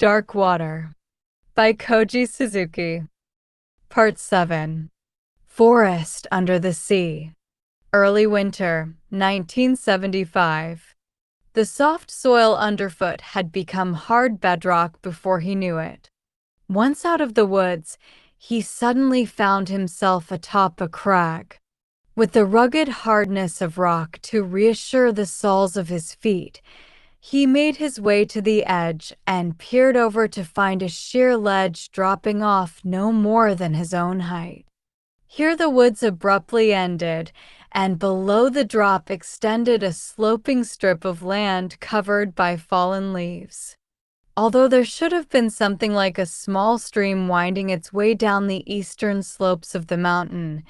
Dark Water by Koji Suzuki. Part 7. Forest Under the Sea. Early winter, 1975. The soft soil underfoot had become hard bedrock before he knew it. Once out of the woods, he suddenly found himself atop a crag. With the rugged hardness of rock to reassure the soles of his feet, he made his way to the edge and peered over to find a sheer ledge dropping off no more than his own height. Here the woods abruptly ended, and below the drop extended a sloping strip of land covered by fallen leaves. Although there should have been something like a small stream winding its way down the eastern slopes of the mountain,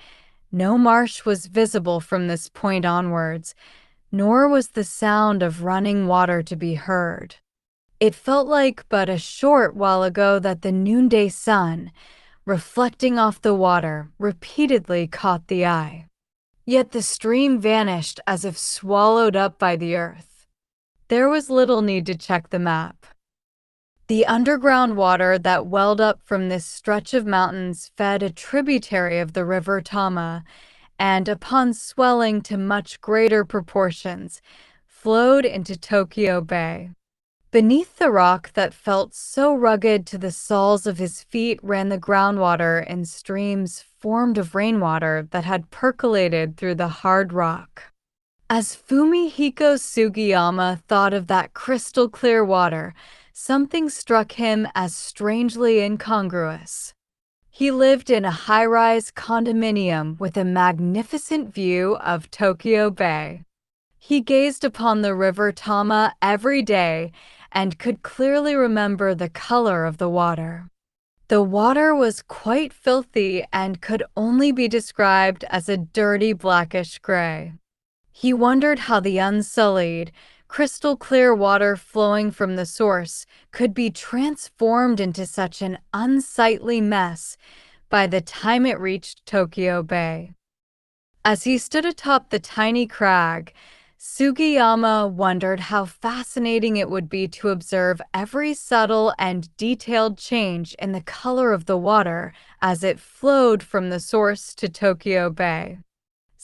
no marsh was visible from this point onwards, nor was the sound of running water to be heard. It felt like but a short while ago that the noonday sun, reflecting off the water, repeatedly caught the eye. Yet the stream vanished as if swallowed up by the earth. There was little need to check the map. The underground water that welled up from this stretch of mountains fed a tributary of the river Tama, and upon swelling to much greater proportions, flowed into Tokyo Bay. Beneath the rock that felt so rugged to the soles of his feet ran the groundwater in streams formed of rainwater that had percolated through the hard rock. As Fumihiko Sugiyama thought of that crystal-clear water, something struck him as strangely incongruous. He lived in a high-rise condominium with a magnificent view of Tokyo Bay. He gazed upon the river Tama every day and could clearly remember the color of the water. The water was quite filthy and could only be described as a dirty blackish gray. He wondered how the unsullied, crystal-clear water flowing from the source could be transformed into such an unsightly mess by the time it reached Tokyo Bay. As he stood atop the tiny crag, Sugiyama wondered how fascinating it would be to observe every subtle and detailed change in the color of the water as it flowed from the source to Tokyo Bay.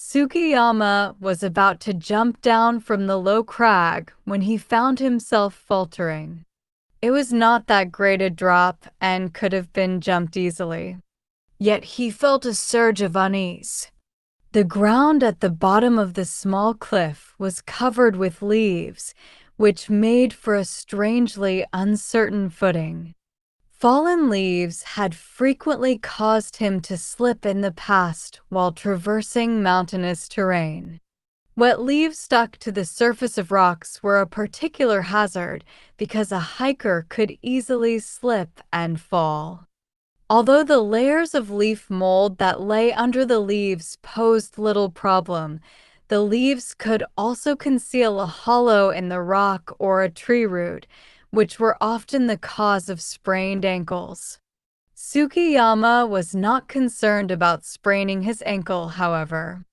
Sugiyama was about to jump down from the low crag when he found himself faltering. It was not that great a drop and could have been jumped easily. Yet he felt a surge of unease. The ground at the bottom of the small cliff was covered with leaves, which made for a strangely uncertain footing. Fallen leaves had frequently caused him to slip in the past while traversing mountainous terrain. Wet leaves stuck to the surface of rocks were a particular hazard because a hiker could easily slip and fall. Although the layers of leaf mold that lay under the leaves posed little problem, the leaves could also conceal a hollow in the rock or a tree root, which were often the cause of sprained ankles. Sugiyama was not concerned about spraining his ankle, however.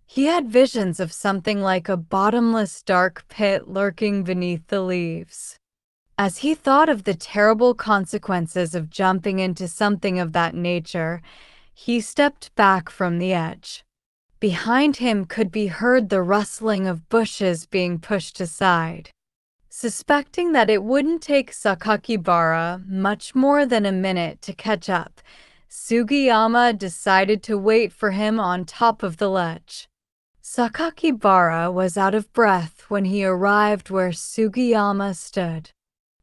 He had visions of something like a bottomless dark pit lurking beneath the leaves. As he thought of the terrible consequences of jumping into something of that nature, he stepped back from the edge. Behind him could be heard the rustling of bushes being pushed aside. Suspecting that it wouldn't take Sakakibara much more than a minute to catch up, Sugiyama decided to wait for him on top of the ledge. Sakakibara was out of breath when he arrived where Sugiyama stood.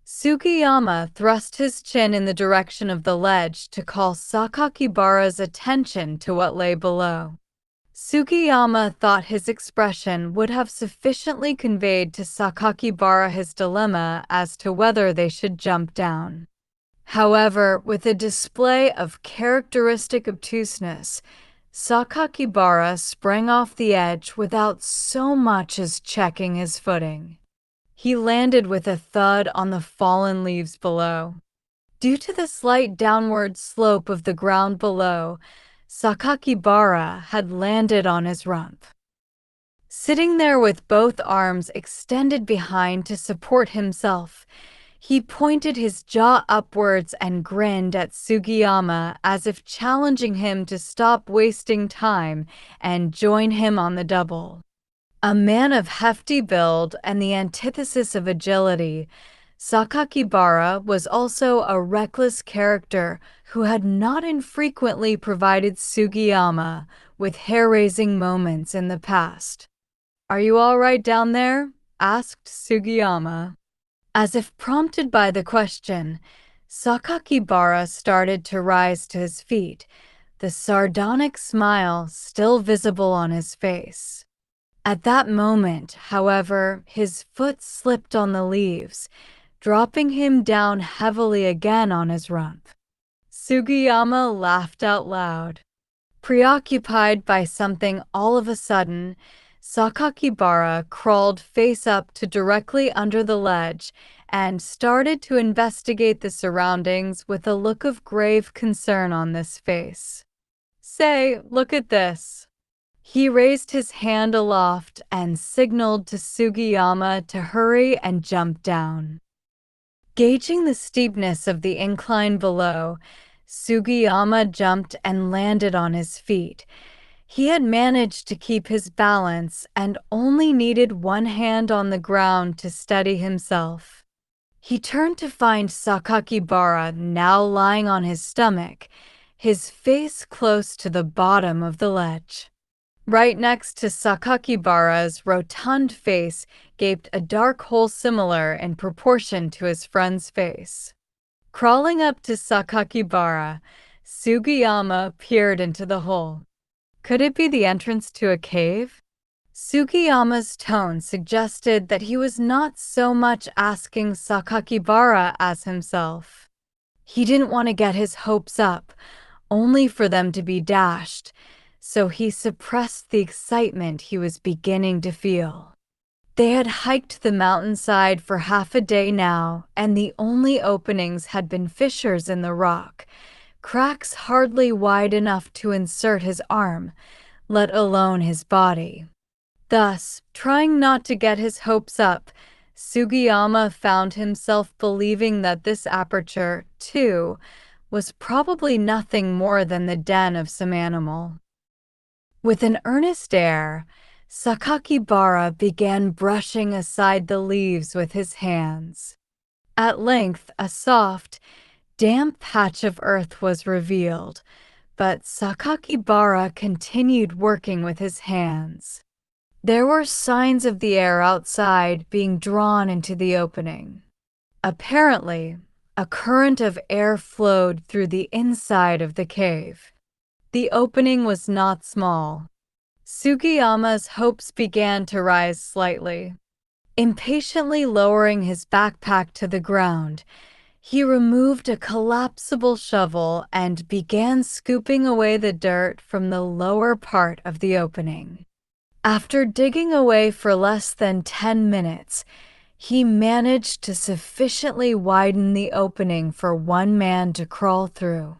Sugiyama thrust his chin in the direction of the ledge to call Sakakibara's attention to what lay below. Sugiyama thought his expression would have sufficiently conveyed to Sakakibara his dilemma as to whether they should jump down. However, with a display of characteristic obtuseness, Sakakibara sprang off the edge without so much as checking his footing. He landed with a thud on the fallen leaves below. Due to the slight downward slope of the ground below, Sakakibara had landed on his rump. Sitting there with both arms extended behind to support himself, He pointed his jaw upwards and grinned at Sugiyama as if challenging him to stop wasting time and join him on the double. A man of hefty build and the antithesis of agility, Sakakibara was also a reckless character who had not infrequently provided Sugiyama with hair-raising moments in the past. "Are you all right down there?" asked Sugiyama. As if prompted by the question, Sakakibara started to rise to his feet, the sardonic smile still visible on his face. At that moment, however, his foot slipped on the leaves, dropping him down heavily again on his rump. Sugiyama laughed out loud. Preoccupied by something all of a sudden, Sakakibara crawled face up to directly under the ledge and started to investigate the surroundings with a look of grave concern on this face. "Say, look at this." He raised his hand aloft and signaled to Sugiyama to hurry and jump down. Gauging the steepness of the incline below, Sugiyama jumped and landed on his feet. He had managed to keep his balance and only needed one hand on the ground to steady himself. He turned to find Sakakibara now lying on his stomach, his face close to the bottom of the ledge. Right next to Sakakibara's rotund face gaped a dark hole similar in proportion to his friend's face. Crawling up to Sakakibara, Sugiyama peered into the hole. Could it be the entrance to a cave? Sugiyama's tone suggested that he was not so much asking Sakakibara as himself. He didn't want to get his hopes up, only for them to be dashed, so he suppressed the excitement he was beginning to feel. They had hiked the mountainside for half a day now, and the only openings had been fissures in the rock, cracks hardly wide enough to insert his arm, let alone his body. Thus, trying not to get his hopes up, Sugiyama found himself believing that this aperture, too, was probably nothing more than the den of some animal. With an earnest air, Sakakibara began brushing aside the leaves with his hands. At length, a soft, damp patch of earth was revealed, but Sakakibara continued working with his hands. There were signs of the air outside being drawn into the opening. Apparently, a current of air flowed through the inside of the cave. The opening was not small. Sugiyama's hopes began to rise slightly. Impatiently lowering his backpack to the ground, he removed a collapsible shovel and began scooping away the dirt from the lower part of the opening. After digging away for less than 10 minutes, he managed to sufficiently widen the opening for one man to crawl through.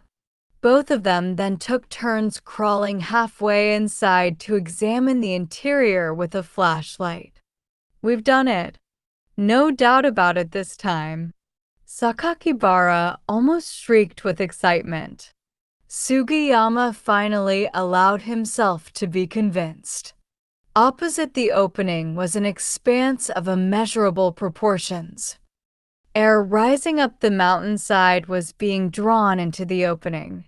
Both of them then took turns crawling halfway inside to examine the interior with a flashlight. "We've done it. No doubt about it this time." Sakakibara almost shrieked with excitement. Sugiyama finally allowed himself to be convinced. Opposite the opening was an expanse of immeasurable proportions. Air rising up the mountainside was being drawn into the opening.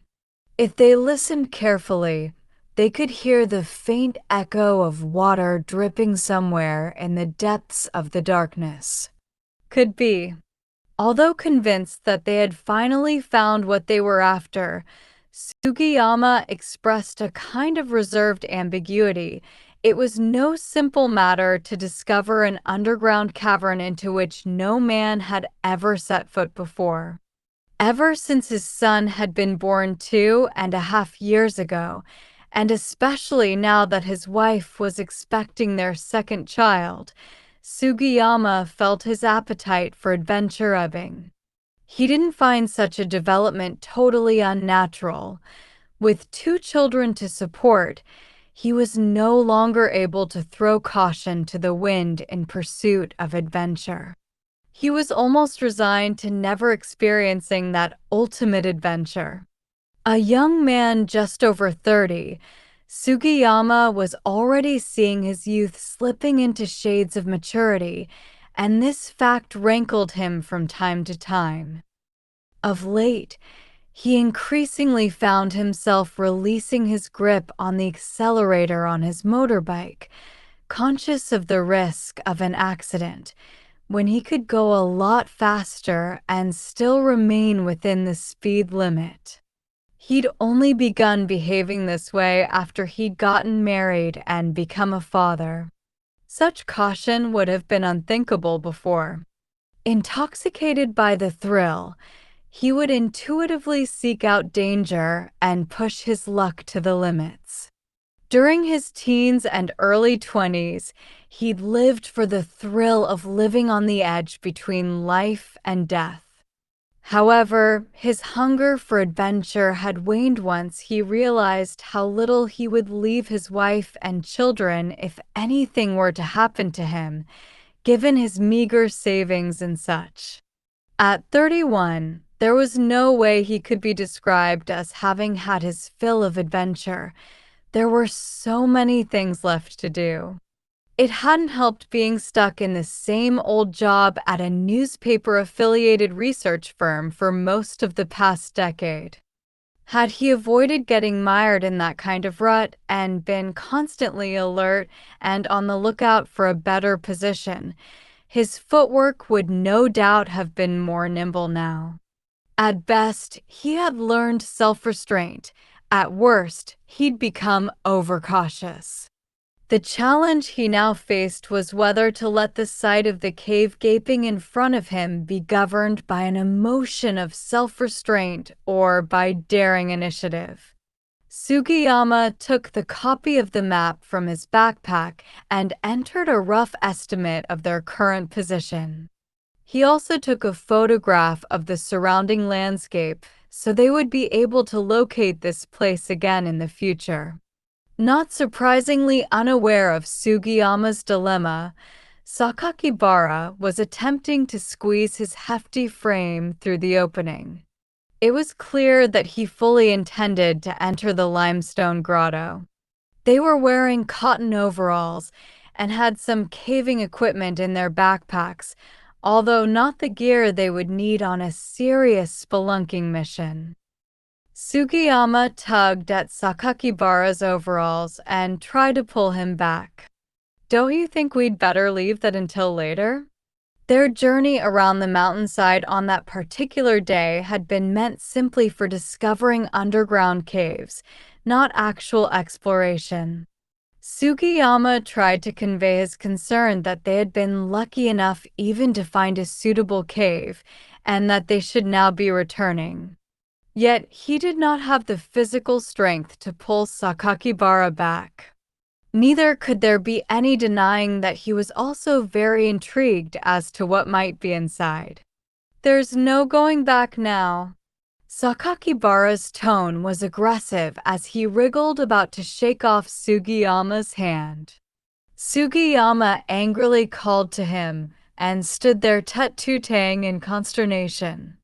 If they listened carefully, they could hear the faint echo of water dripping somewhere in the depths of the darkness. Could be. Although convinced that they had finally found what they were after, Sugiyama expressed a kind of reserved ambiguity. It was no simple matter to discover an underground cavern into which no man had ever set foot before. Ever since his son had been born 2.5 years ago, and especially now that his wife was expecting their second child, Sugiyama felt his appetite for adventure ebbing. He didn't find such a development totally unnatural. With 2 children to support, he was no longer able to throw caution to the wind in pursuit of adventure. He was almost resigned to never experiencing that ultimate adventure. A young man just over 30, Sugiyama was already seeing his youth slipping into shades of maturity, and this fact rankled him from time to time. Of late, he increasingly found himself releasing his grip on the accelerator on his motorbike, conscious of the risk of an accident, when he could go a lot faster and still remain within the speed limit. He'd only begun behaving this way after he'd gotten married and become a father. Such caution would have been unthinkable before. Intoxicated by the thrill, he would intuitively seek out danger and push his luck to the limits. During his teens and early 20s, he'd lived for the thrill of living on the edge between life and death. However, his hunger for adventure had waned once he realized how little he would leave his wife and children if anything were to happen to him, given his meager savings and such. At 31, there was no way he could be described as having had his fill of adventure. There were so many things left to do. It hadn't helped being stuck in the same old job at a newspaper-affiliated research firm for most of the past decade. Had he avoided getting mired in that kind of rut and been constantly alert and on the lookout for a better position, his footwork would no doubt have been more nimble now. At best, he had learned self-restraint. At worst, he'd become overcautious. The challenge he now faced was whether to let the sight of the cave gaping in front of him be governed by an emotion of self-restraint or by daring initiative. Sugiyama took the copy of the map from his backpack and entered a rough estimate of their current position. He also took a photograph of the surrounding landscape so they would be able to locate this place again in the future. Not surprisingly unaware of Sugiyama's dilemma, Sakakibara was attempting to squeeze his hefty frame through the opening. It was clear that he fully intended to enter the limestone grotto. They were wearing cotton overalls and had some caving equipment in their backpacks, although not the gear they would need on a serious spelunking mission. Sugiyama tugged at Sakakibara's overalls and tried to pull him back. "Don't you think we'd better leave that until later?" Their journey around the mountainside on that particular day had been meant simply for discovering underground caves, not actual exploration. Sugiyama tried to convey his concern that they had been lucky enough even to find a suitable cave, and that they should now be returning. Yet he did not have the physical strength to pull Sakakibara back. Neither could there be any denying that he was also very intrigued as to what might be inside. "There's no going back now." Sakakibara's tone was aggressive as he wriggled about to shake off Sugiyama's hand. Sugiyama angrily called to him and stood there tut-tutang in consternation.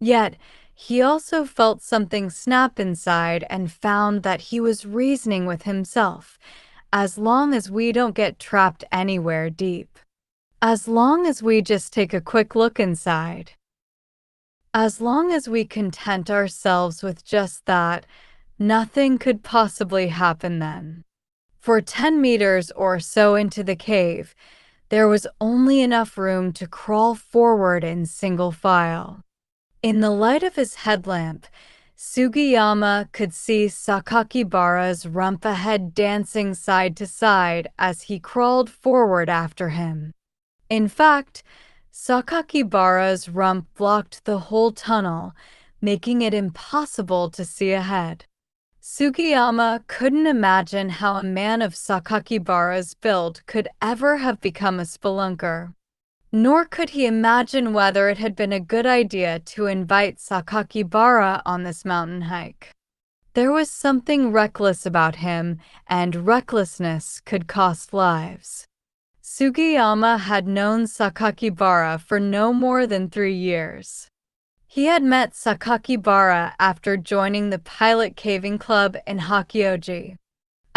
Yet, he also felt something snap inside and found that he was reasoning with himself. As long as we don't get trapped anywhere deep. As long as we just take a quick look inside. As long as we content ourselves with just that, nothing could possibly happen then. For 10 meters or so into the cave, there was only enough room to crawl forward in single file. In the light of his headlamp, Sugiyama could see Sakakibara's rump ahead dancing side to side as he crawled forward after him. In fact, Sakakibara's rump blocked the whole tunnel, making it impossible to see ahead. Sugiyama couldn't imagine how a man of Sakakibara's build could ever have become a spelunker. Nor could he imagine whether it had been a good idea to invite Sakakibara on this mountain hike. There was something reckless about him, and recklessness could cost lives. Sugiyama had known Sakakibara for no more than 3 years. He had met Sakakibara after joining the Pilot Caving Club in Hakioji.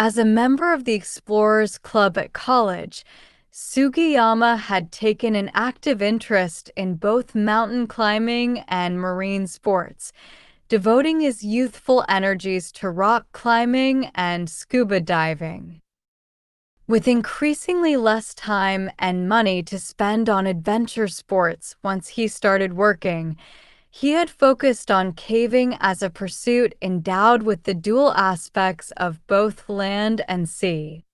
As a member of the Explorers Club at college, Sugiyama had taken an active interest in both mountain climbing and marine sports, devoting his youthful energies to rock climbing and scuba diving. With increasingly less time and money to spend on adventure sports once he started working, he had focused on caving as a pursuit endowed with the dual aspects of both land and sea.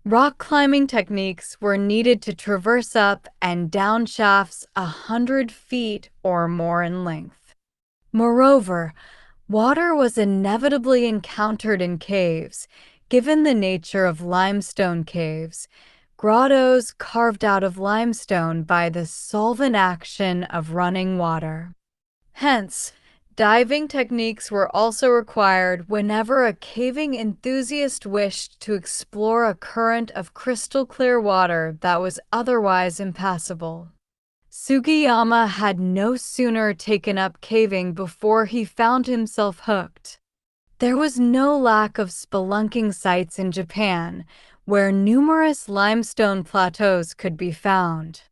Rock climbing techniques were needed to traverse up and down shafts 100 feet or more in length. Moreover, water was inevitably encountered in caves, given the nature of limestone caves, grottos carved out of limestone by the solvent action of running water. Hence, diving techniques were also required whenever a caving enthusiast wished to explore a current of crystal-clear water that was otherwise impassable. Sugiyama had no sooner taken up caving before he found himself hooked. There was no lack of spelunking sites in Japan, where numerous limestone plateaus could be found.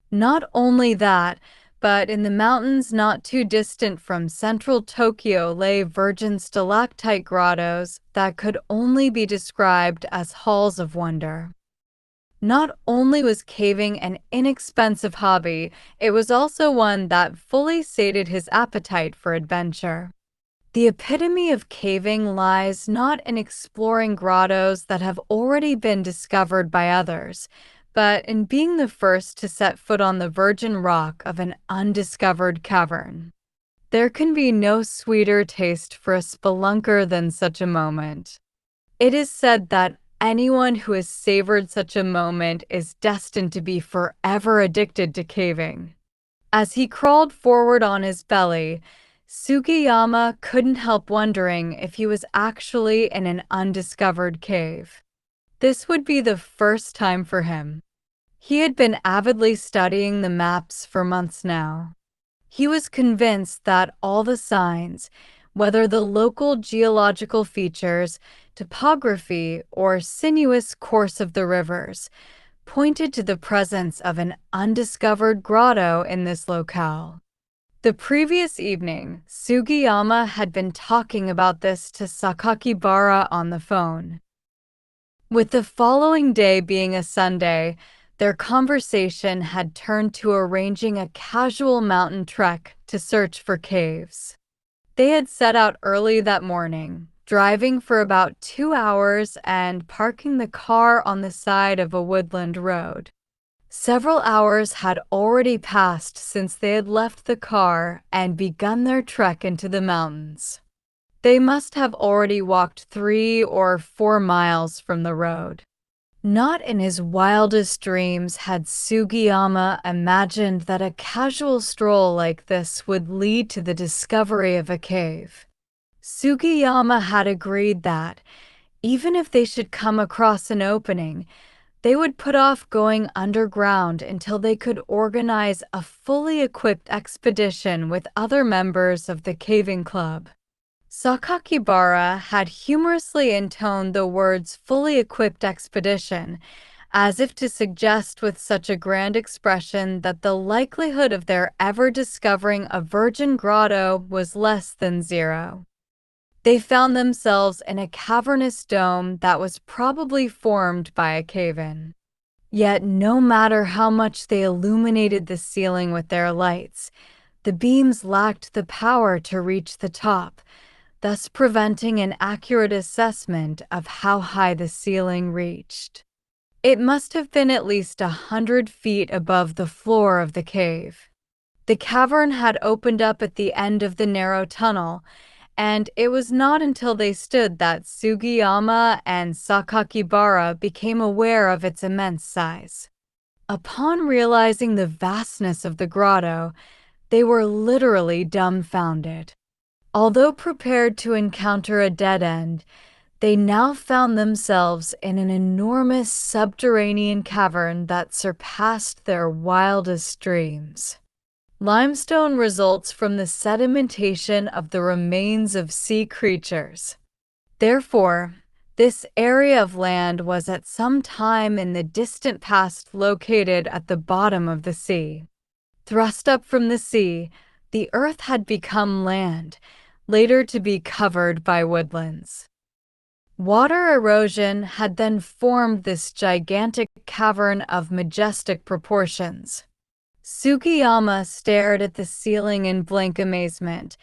Not only that, but in the mountains not too distant from central Tokyo lay virgin stalactite grottos that could only be described as halls of wonder. Not only was caving an inexpensive hobby, it was also one that fully sated his appetite for adventure. The epitome of caving lies not in exploring grottos that have already been discovered by others, but in being the first to set foot on the virgin rock of an undiscovered cavern. There can be no sweeter taste for a spelunker than such a moment. It is said that anyone who has savored such a moment is destined to be forever addicted to caving. As he crawled forward on his belly, Sugiyama couldn't help wondering if he was actually in an undiscovered cave. This would be the first time for him. He had been avidly studying the maps for months now. He was convinced that all the signs, whether the local geological features, topography, or sinuous course of the rivers, pointed to the presence of an undiscovered grotto in this locale. The previous evening, Sugiyama had been talking about this to Sakakibara on the phone. With the following day being a Sunday, their conversation had turned to arranging a casual mountain trek to search for caves. They had set out early that morning, driving for about 2 hours and parking the car on the side of a woodland road. Several hours had already passed since they had left the car and begun their trek into the mountains. They must have already walked 3 or 4 miles from the road. Not in his wildest dreams had Sugiyama imagined that a casual stroll like this would lead to the discovery of a cave. Sugiyama had agreed that, even if they should come across an opening, they would put off going underground until they could organize a fully equipped expedition with other members of the caving club. Sakakibara had humorously intoned the words fully equipped expedition, as if to suggest with such a grand expression that the likelihood of their ever discovering a virgin grotto was less than 0. They found themselves in a cavernous dome that was probably formed by a cave-in. Yet no matter how much they illuminated the ceiling with their lights, the beams lacked the power to reach the top, thus preventing an accurate assessment of how high the ceiling reached. It must have been at least 100 feet above the floor of the cave. The cavern had opened up at the end of the narrow tunnel, and it was not until they stood that Sugiyama and Sakakibara became aware of its immense size. Upon realizing the vastness of the grotto, they were literally dumbfounded. Although prepared to encounter a dead end, They now found themselves in an enormous subterranean cavern that surpassed their wildest dreams. Limestone results from the sedimentation of the remains of sea creatures. Therefore, this area of land was at some time in the distant past located at the bottom of the sea. Thrust up from the sea, the earth had become land, later to be covered by woodlands. Water erosion had then formed this gigantic cavern of majestic proportions. Sugiyama stared at the ceiling in blank amazement,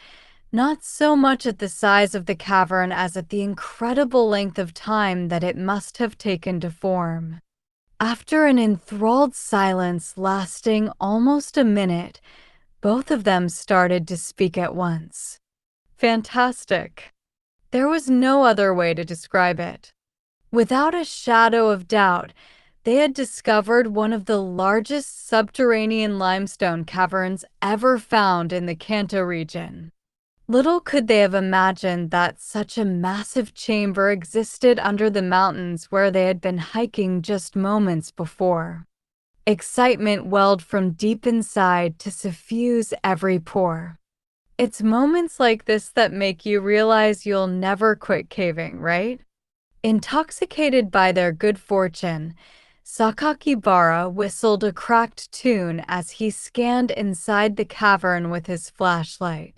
not so much at the size of the cavern as at the incredible length of time that it must have taken to form. After an enthralled silence lasting almost a minute, both of them started to speak at once. Fantastic. There was no other way to describe it. Without a shadow of doubt, they had discovered one of the largest subterranean limestone caverns ever found in the Kanto region. Little could they have imagined that such a massive chamber existed under the mountains where they had been hiking just moments before. Excitement welled from deep inside to suffuse every pore. It's moments like this that make you realize you'll never quit caving, right? Intoxicated by their good fortune, Sakakibara whistled a cracked tune as he scanned inside the cavern with his flashlight.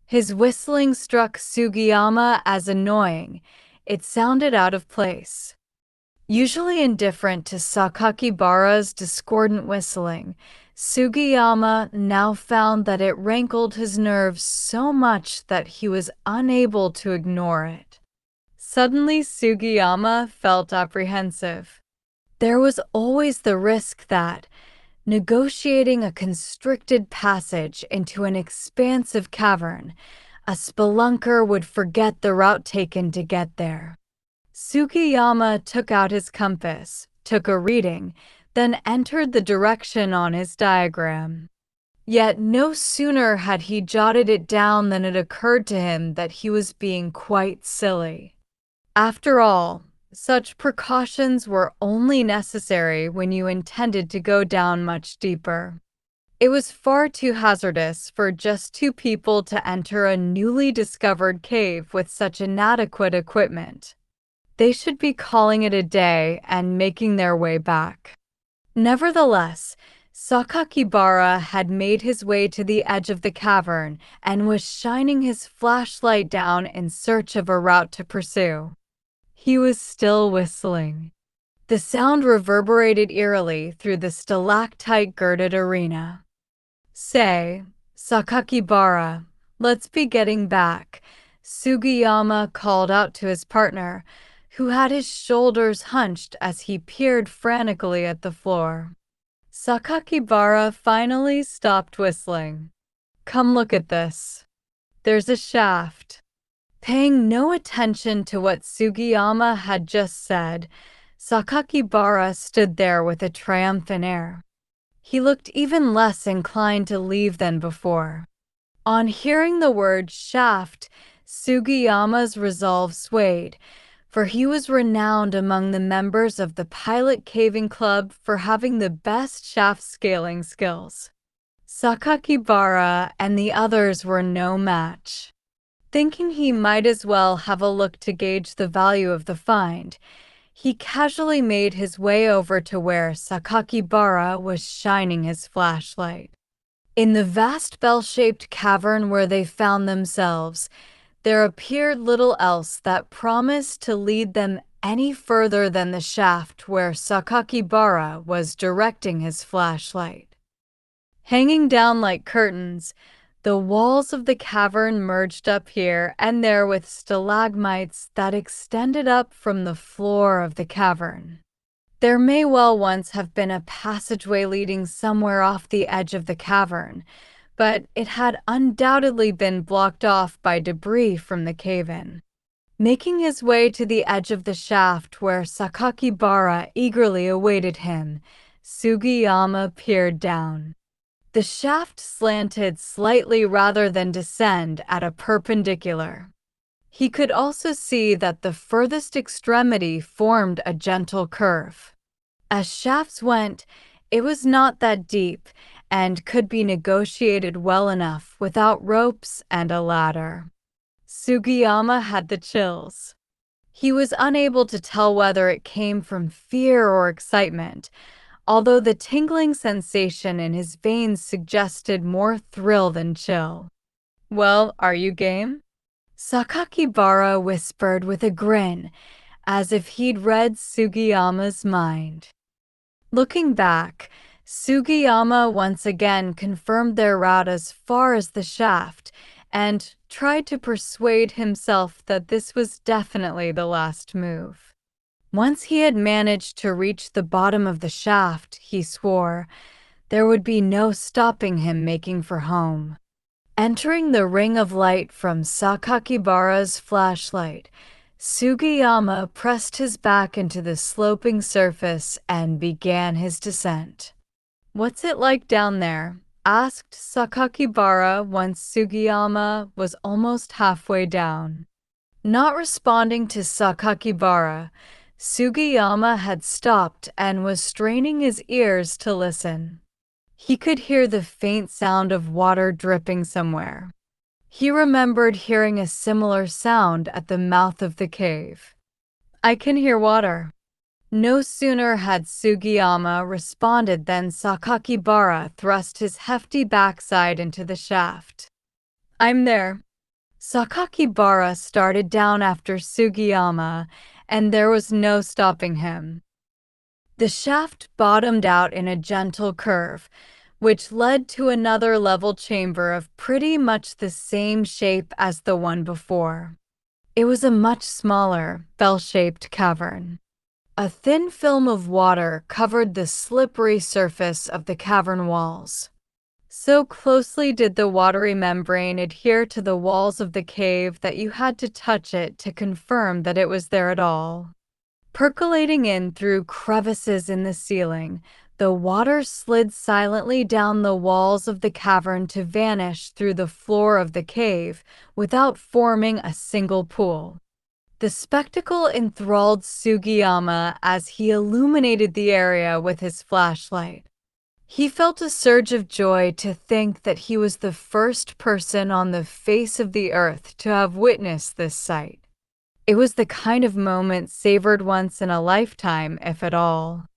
His whistling struck Sugiyama as annoying. It sounded out of place. Usually indifferent to Sakakibara's discordant whistling, Sugiyama now found that it rankled his nerves so much that he was unable to ignore it. Suddenly, Sugiyama felt apprehensive. There was always the risk that, negotiating a constricted passage into an expansive cavern, a spelunker would forget the route taken to get there. Sugiyama took out his compass, took a reading, then entered the direction on his diagram. Yet no sooner had he jotted it down than it occurred to him that he was being quite silly. After all, such precautions were only necessary when you intended to go down much deeper. It was far too hazardous for just two people to enter a newly discovered cave with such inadequate equipment. They should be calling it a day and making their way back. Nevertheless, Sakakibara had made his way to the edge of the cavern and was shining his flashlight down in search of a route to pursue. He was still whistling. The sound reverberated eerily through the stalactite-girded arena. "Say, Sakakibara, let's be getting back," Sugiyama called out to his partner, who had his shoulders hunched as he peered frantically at the floor. Sakakibara finally stopped whistling. "Come look at this. There's a shaft." Paying no attention to what Sugiyama had just said, Sakakibara stood there with a triumphant air. He looked even less inclined to leave than before. On hearing the word shaft, Sugiyama's resolve swayed, for he was renowned among the members of the Pilot Caving Club for having the best shaft scaling skills. Sakakibara and the others were no match. Thinking he might as well have a look to gauge the value of the find, he casually made his way over to where Sakakibara was shining his flashlight. In the vast bell-shaped cavern where they found themselves, there appeared little else that promised to lead them any further than the shaft where Sakakibara was directing his flashlight. Hanging down like curtains, the walls of the cavern merged up here and there with stalagmites that extended up from the floor of the cavern. There may well once have been a passageway leading somewhere off the edge of the cavern, but it had undoubtedly been blocked off by debris from the cave-in. Making his way to the edge of the shaft where Sakakibara eagerly awaited him, Sugiyama peered down. The shaft slanted slightly rather than descend at a perpendicular. He could also see that the furthest extremity formed a gentle curve. As shafts went, it was not that deep and could be negotiated well enough without ropes and a ladder. Sugiyama had the chills. He was unable to tell whether it came from fear or excitement, although the tingling sensation in his veins suggested more thrill than chill. "Well, are you game?" Sakakibara whispered with a grin, as if he'd read Sugiyama's mind. Looking back, Sugiyama once again confirmed their route as far as the shaft and tried to persuade himself that this was definitely the last move. Once he had managed to reach the bottom of the shaft, he swore, there would be no stopping him making for home. Entering the ring of light from Sakakibara's flashlight, Sugiyama pressed his back into the sloping surface and began his descent. "What's it like down there?" asked Sakakibara once Sugiyama was almost halfway down. Not responding to Sakakibara, Sugiyama had stopped and was straining his ears to listen. He could hear the faint sound of water dripping somewhere. He remembered hearing a similar sound at the mouth of the cave. "I can hear water." No sooner had Sugiyama responded than Sakakibara thrust his hefty backside into the shaft. "I'm there." Sakakibara started down after Sugiyama, and there was no stopping him. The shaft bottomed out in a gentle curve, which led to another level chamber of pretty much the same shape as the one before. It was a much smaller, bell-shaped cavern. A thin film of water covered the slippery surface of the cavern walls. So closely did the watery membrane adhere to the walls of the cave that you had to touch it to confirm that it was there at all. Percolating in through crevices in the ceiling, the water slid silently down the walls of the cavern to vanish through the floor of the cave without forming a single pool. The spectacle enthralled Sugiyama as he illuminated the area with his flashlight. He felt a surge of joy to think that he was the first person on the face of the earth to have witnessed this sight. It was the kind of moment savored once in a lifetime, if at all.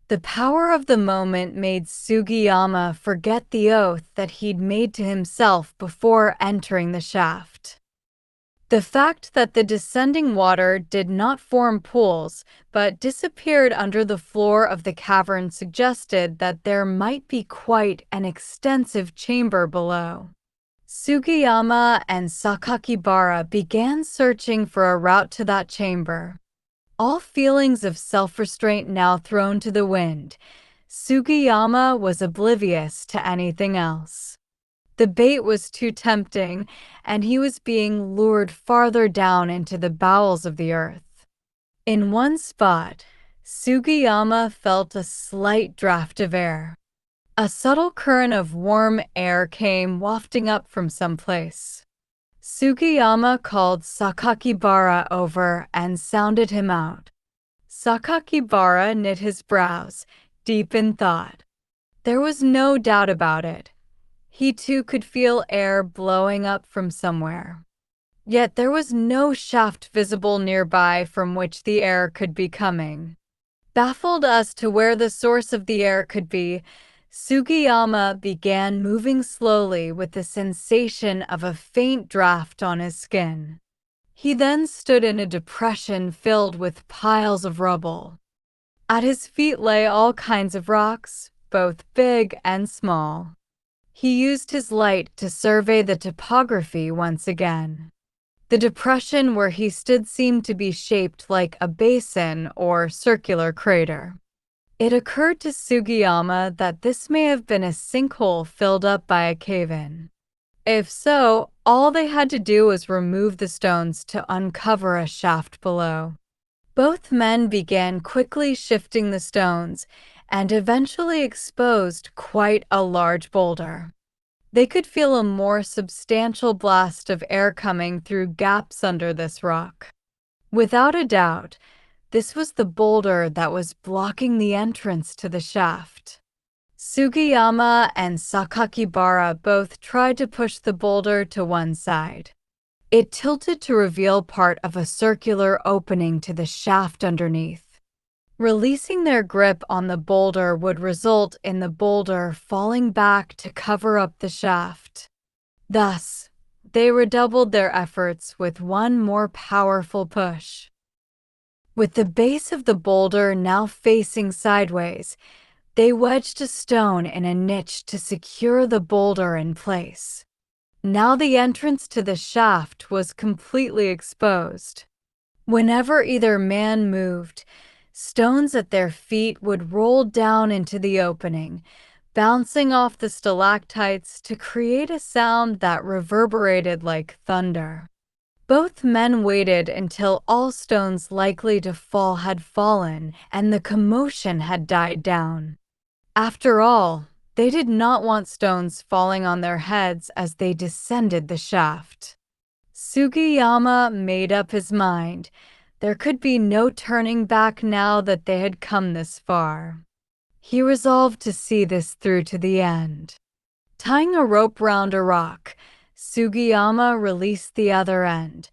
The power of the moment made Sugiyama forget the oath that he'd made to himself before entering the shaft. The fact that the descending water did not form pools, but disappeared under the floor of the cavern suggested that there might be quite an extensive chamber below. Sugiyama and Sakakibara began searching for a route to that chamber. All feelings of self-restraint now thrown to the wind, Sugiyama was oblivious to anything else. The bait was too tempting, and he was being lured farther down into the bowels of the earth. In one spot, Sugiyama felt a slight draft of air. A subtle current of warm air came wafting up from someplace. Sugiyama called Sakakibara over and sounded him out. Sakakibara knit his brows, deep in thought. There was no doubt about it. He too could feel air blowing up from somewhere. Yet there was no shaft visible nearby from which the air could be coming. Baffled as to where the source of the air could be, Sugiyama began moving slowly with the sensation of a faint draft on his skin. He then stood in a depression filled with piles of rubble. At his feet lay all kinds of rocks, both big and small. He used his light to survey the topography once again. The depression where he stood seemed to be shaped like a basin or circular crater. It occurred to Sugiyama that this may have been a sinkhole filled up by a cave-in. If so, all they had to do was remove the stones to uncover a shaft below. Both men began quickly shifting the stones and eventually exposed quite a large boulder. They could feel a more substantial blast of air coming through gaps under this rock. Without a doubt, this was the boulder that was blocking the entrance to the shaft. Sugiyama and Sakakibara both tried to push the boulder to one side. It tilted to reveal part of a circular opening to the shaft underneath. Releasing their grip on the boulder would result in the boulder falling back to cover up the shaft. Thus, they redoubled their efforts with one more powerful push. With the base of the boulder now facing sideways, they wedged a stone in a niche to secure the boulder in place. Now the entrance to the shaft was completely exposed. Whenever either man moved, stones at their feet would roll down into the opening, bouncing off the stalactites to create a sound that reverberated like thunder. Both men waited until all stones likely to fall had fallen and the commotion had died down. After all, they did not want stones falling on their heads as they descended the shaft. Sugiyama made up his mind. There could be no turning back now that they had come this far. He resolved to see this through to the end. Tying a rope round a rock, Sugiyama released the other end,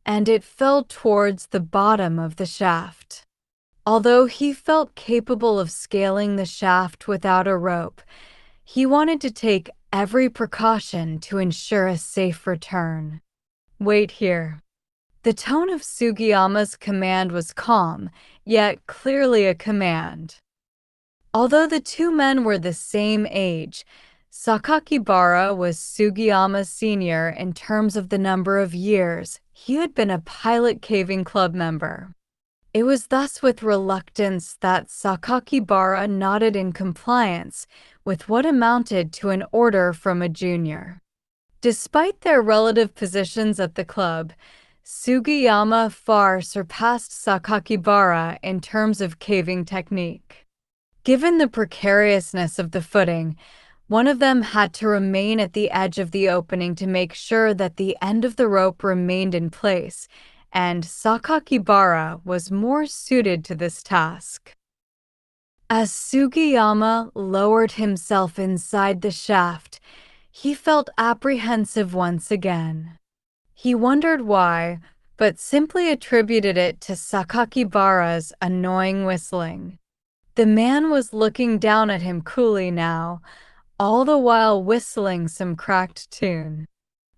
and it fell towards the bottom of the shaft. Although he felt capable of scaling the shaft without a rope, he wanted to take every precaution to ensure a safe return. "Wait here." The tone of Sugiyama's command was calm, yet clearly a command. Although the two men were the same age, Sakakibara was Sugiyama's senior in terms of the number of years he had been a pilot caving club member. It was thus with reluctance that Sakakibara nodded in compliance with what amounted to an order from a junior. Despite their relative positions at the club, Sugiyama far surpassed Sakakibara in terms of caving technique. Given the precariousness of the footing, one of them had to remain at the edge of the opening to make sure that the end of the rope remained in place, and Sakakibara was more suited to this task. As Sugiyama lowered himself inside the shaft, he felt apprehensive once again. He wondered why, but simply attributed it to Sakakibara's annoying whistling. The man was looking down at him coolly now, all the while whistling some cracked tune.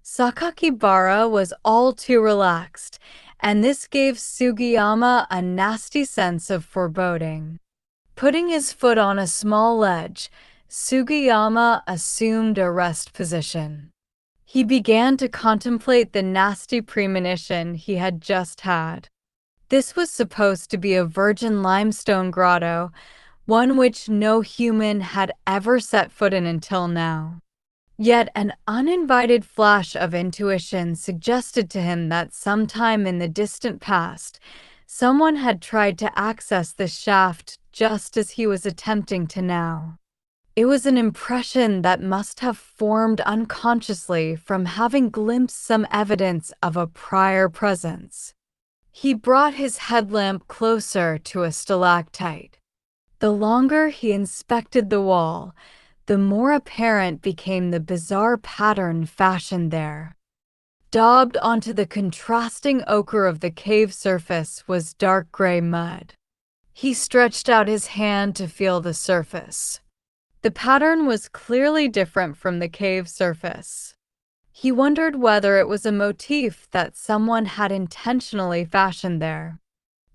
Sakakibara was all too relaxed, and this gave Sugiyama a nasty sense of foreboding. Putting his foot on a small ledge, Sugiyama assumed a rest position. He began to contemplate the nasty premonition he had just had. This was supposed to be a virgin limestone grotto, one which no human had ever set foot in until now. Yet an uninvited flash of intuition suggested to him that sometime in the distant past, someone had tried to access the shaft just as he was attempting to now. It was an impression that must have formed unconsciously from having glimpsed some evidence of a prior presence. He brought his headlamp closer to a stalactite. The longer he inspected the wall, the more apparent became the bizarre pattern fashioned there. Daubed onto the contrasting ochre of the cave surface was dark gray mud. He stretched out his hand to feel the surface. The pattern was clearly different from the cave surface. He wondered whether it was a motif that someone had intentionally fashioned there.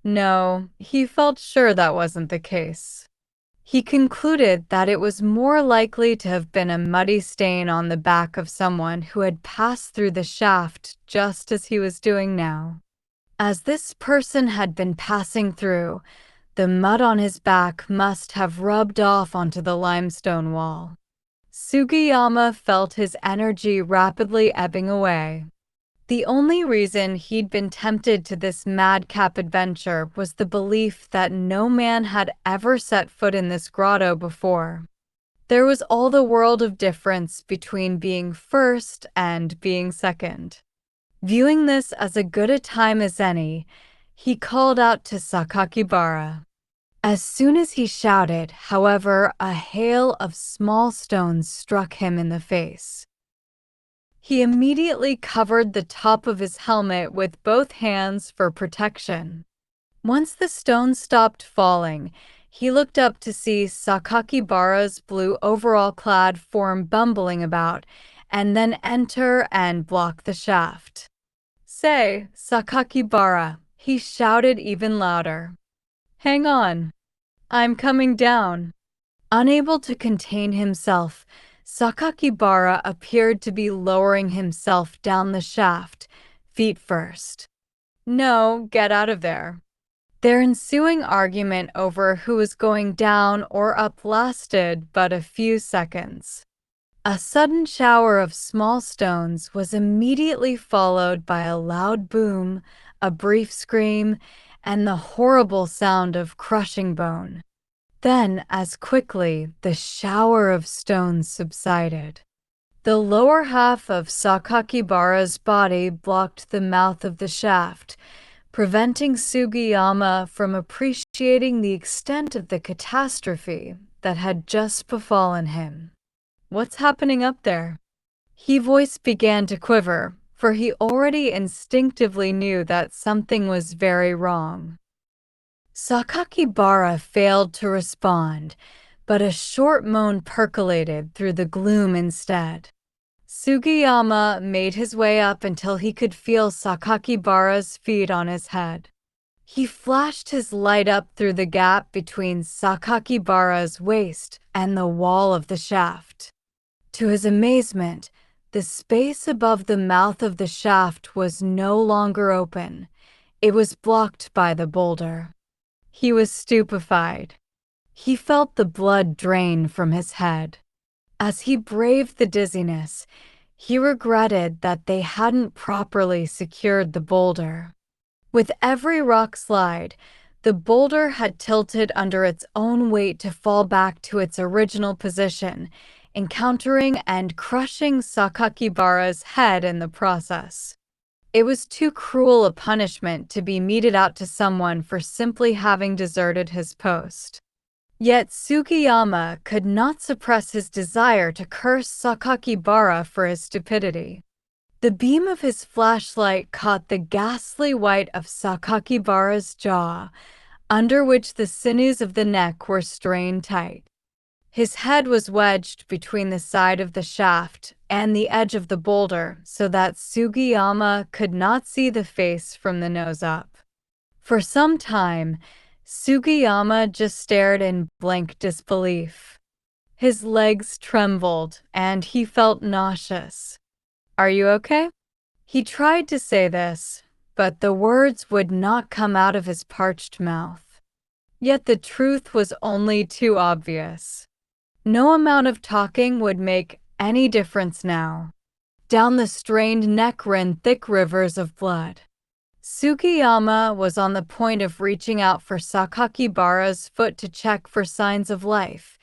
No, he felt sure that wasn't the case. He concluded that it was more likely to have been a muddy stain on the back of someone who had passed through the shaft just as he was doing now. As this person had been passing through, the mud on his back must have rubbed off onto the limestone wall. Sugiyama felt his energy rapidly ebbing away. The only reason he'd been tempted to this madcap adventure was the belief that no man had ever set foot in this grotto before. There was all the world of difference between being first and being second. Viewing this as as good a time as any, he called out to Sakakibara. As soon as he shouted, however, a hail of small stones struck him in the face. He immediately covered the top of his helmet with both hands for protection. Once the stones stopped falling, he looked up to see Sakakibara's blue overall-clad form bumbling about, and then enter and block the shaft. "Say, Sakakibara," he shouted even louder. "Hang on. I'm coming down." Unable to contain himself, Sakakibara appeared to be lowering himself down the shaft, feet first. "No, get out of there." Their ensuing argument over who was going down or up lasted but a few seconds. A sudden shower of small stones was immediately followed by a loud boom, a brief scream, and the horrible sound of crushing bone. Then, as quickly, the shower of stones subsided. The lower half of Sakakibara's body blocked the mouth of the shaft, preventing Sugiyama from appreciating the extent of the catastrophe that had just befallen him. "What's happening up there?" His voice began to quiver, for he already instinctively knew that something was very wrong. Sakakibara failed to respond, but a short moan percolated through the gloom instead. Sugiyama made his way up until he could feel Sakakibara's feet on his head. He flashed his light up through the gap between Sakakibara's waist and the wall of the shaft. To his amazement, the space above the mouth of the shaft was no longer open. It was blocked by the boulder. He was stupefied. He felt the blood drain from his head. As he braved the dizziness, he regretted that they hadn't properly secured the boulder. With every rock slide, the boulder had tilted under its own weight to fall back to its original position, encountering and crushing Sakakibara's head in the process. It was too cruel a punishment to be meted out to someone for simply having deserted his post. Yet Sugiyama could not suppress his desire to curse Sakakibara for his stupidity. The beam of his flashlight caught the ghastly white of Sakakibara's jaw, under which the sinews of the neck were strained tight. His head was wedged between the side of the shaft and the edge of the boulder so that Sugiyama could not see the face from the nose up. For some time, Sugiyama just stared in blank disbelief. His legs trembled, and he felt nauseous. "Are you okay?" He tried to say this, but the words would not come out of his parched mouth. Yet the truth was only too obvious. No amount of talking would make any difference now. Down the strained neck ran thick rivers of blood. Sugiyama was on the point of reaching out for Sakakibara's foot to check for signs of life,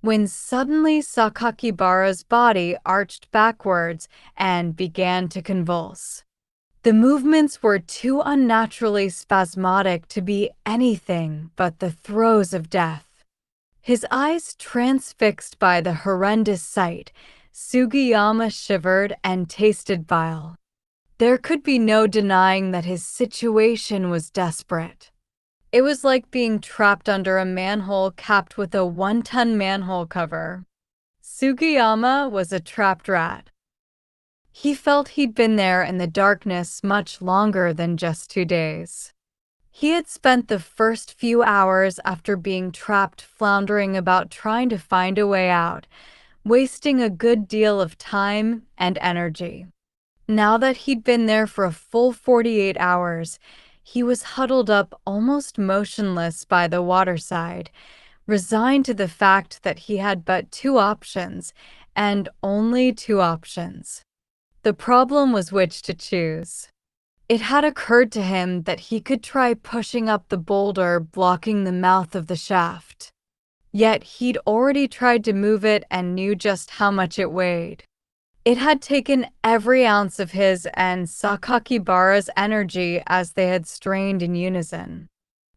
when suddenly Sakakibara's body arched backwards and began to convulse. The movements were too unnaturally spasmodic to be anything but the throes of death. His eyes transfixed by the horrendous sight, Sugiyama shivered and tasted bile. There could be no denying that his situation was desperate. It was like being trapped under a manhole capped with a 1-ton manhole cover. Sugiyama was a trapped rat. He felt he'd been there in the darkness much longer than just 2 days. He had spent the first few hours after being trapped floundering about trying to find a way out, wasting a good deal of time and energy. Now that he'd been there for a full 48 hours, he was huddled up almost motionless by the waterside, resigned to the fact that he had but 2 options, and only 2 options. The problem was which to choose. It had occurred to him that he could try pushing up the boulder blocking the mouth of the shaft. Yet he'd already tried to move it and knew just how much it weighed. It had taken every ounce of his and Sakakibara's energy as they had strained in unison.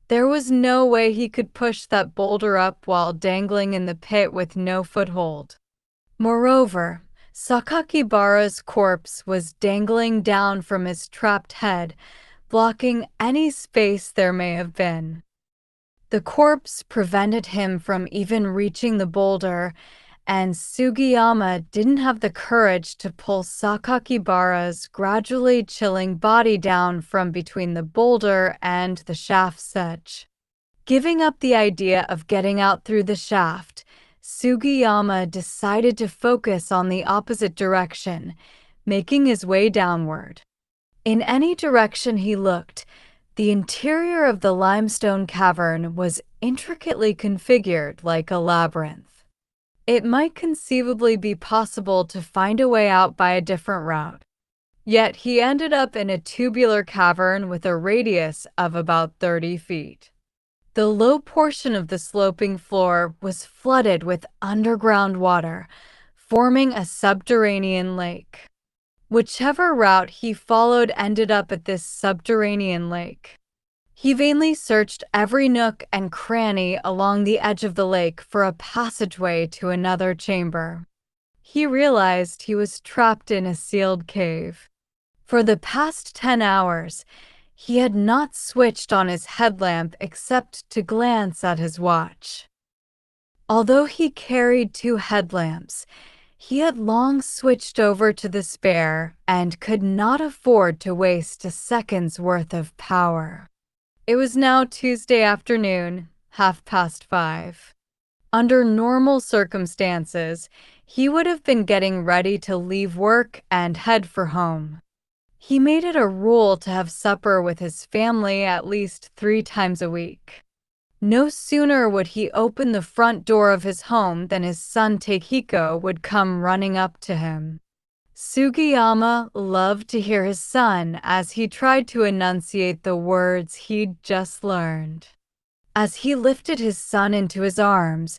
There was no way he could push that boulder up while dangling in the pit with no foothold. Moreover, Sakakibara's corpse was dangling down from his trapped head, blocking any space there may have been. The corpse prevented him from even reaching the boulder, and Sugiyama didn't have the courage to pull Sakakibara's gradually chilling body down from between the boulder and the shaft's edge. Giving up the idea of getting out through the shaft, Sugiyama decided to focus on the opposite direction, making his way downward. In any direction he looked, the interior of the limestone cavern was intricately configured like a labyrinth. It might conceivably be possible to find a way out by a different route. Yet he ended up in a tubular cavern with a radius of about 30 feet. The low portion of the sloping floor was flooded with underground water, forming a subterranean lake. Whichever route he followed ended up at this subterranean lake. He vainly searched every nook and cranny along the edge of the lake for a passageway to another chamber. He realized he was trapped in a sealed cave. For the past 10 hours, he had not switched on his headlamp except to glance at his watch. Although he carried 2 headlamps, he had long switched over to the spare and could not afford to waste a second's worth of power. It was now Tuesday afternoon, 5:30. Under normal circumstances, he would have been getting ready to leave work and head for home. He made it a rule to have supper with his family at least 3 times a week. No sooner would he open the front door of his home than his son Takehiko would come running up to him. Sugiyama loved to hear his son as he tried to enunciate the words he'd just learned. As he lifted his son into his arms,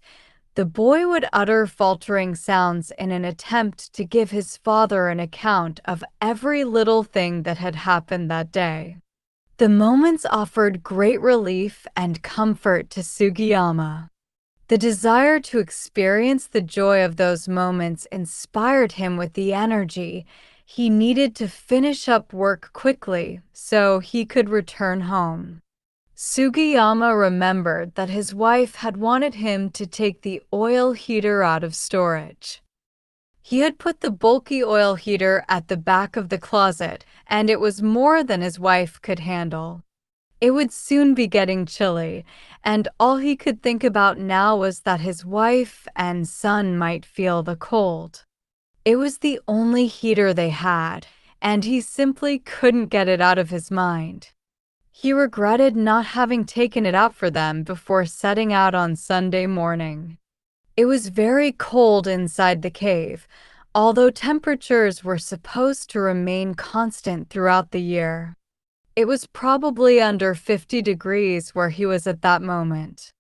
the boy would utter faltering sounds in an attempt to give his father an account of every little thing that had happened that day. The moments offered great relief and comfort to Sugiyama. The desire to experience the joy of those moments inspired him with the energy he needed to finish up work quickly so he could return home. Sugiyama remembered that his wife had wanted him to take the oil heater out of storage. He had put the bulky oil heater at the back of the closet, and it was more than his wife could handle. It would soon be getting chilly, and all he could think about now was that his wife and son might feel the cold. It was the only heater they had, and he simply couldn't get it out of his mind. He regretted not having taken it out for them before setting out on Sunday morning. It was very cold inside the cave, although temperatures were supposed to remain constant throughout the year. It was probably under 50 degrees where he was at that moment.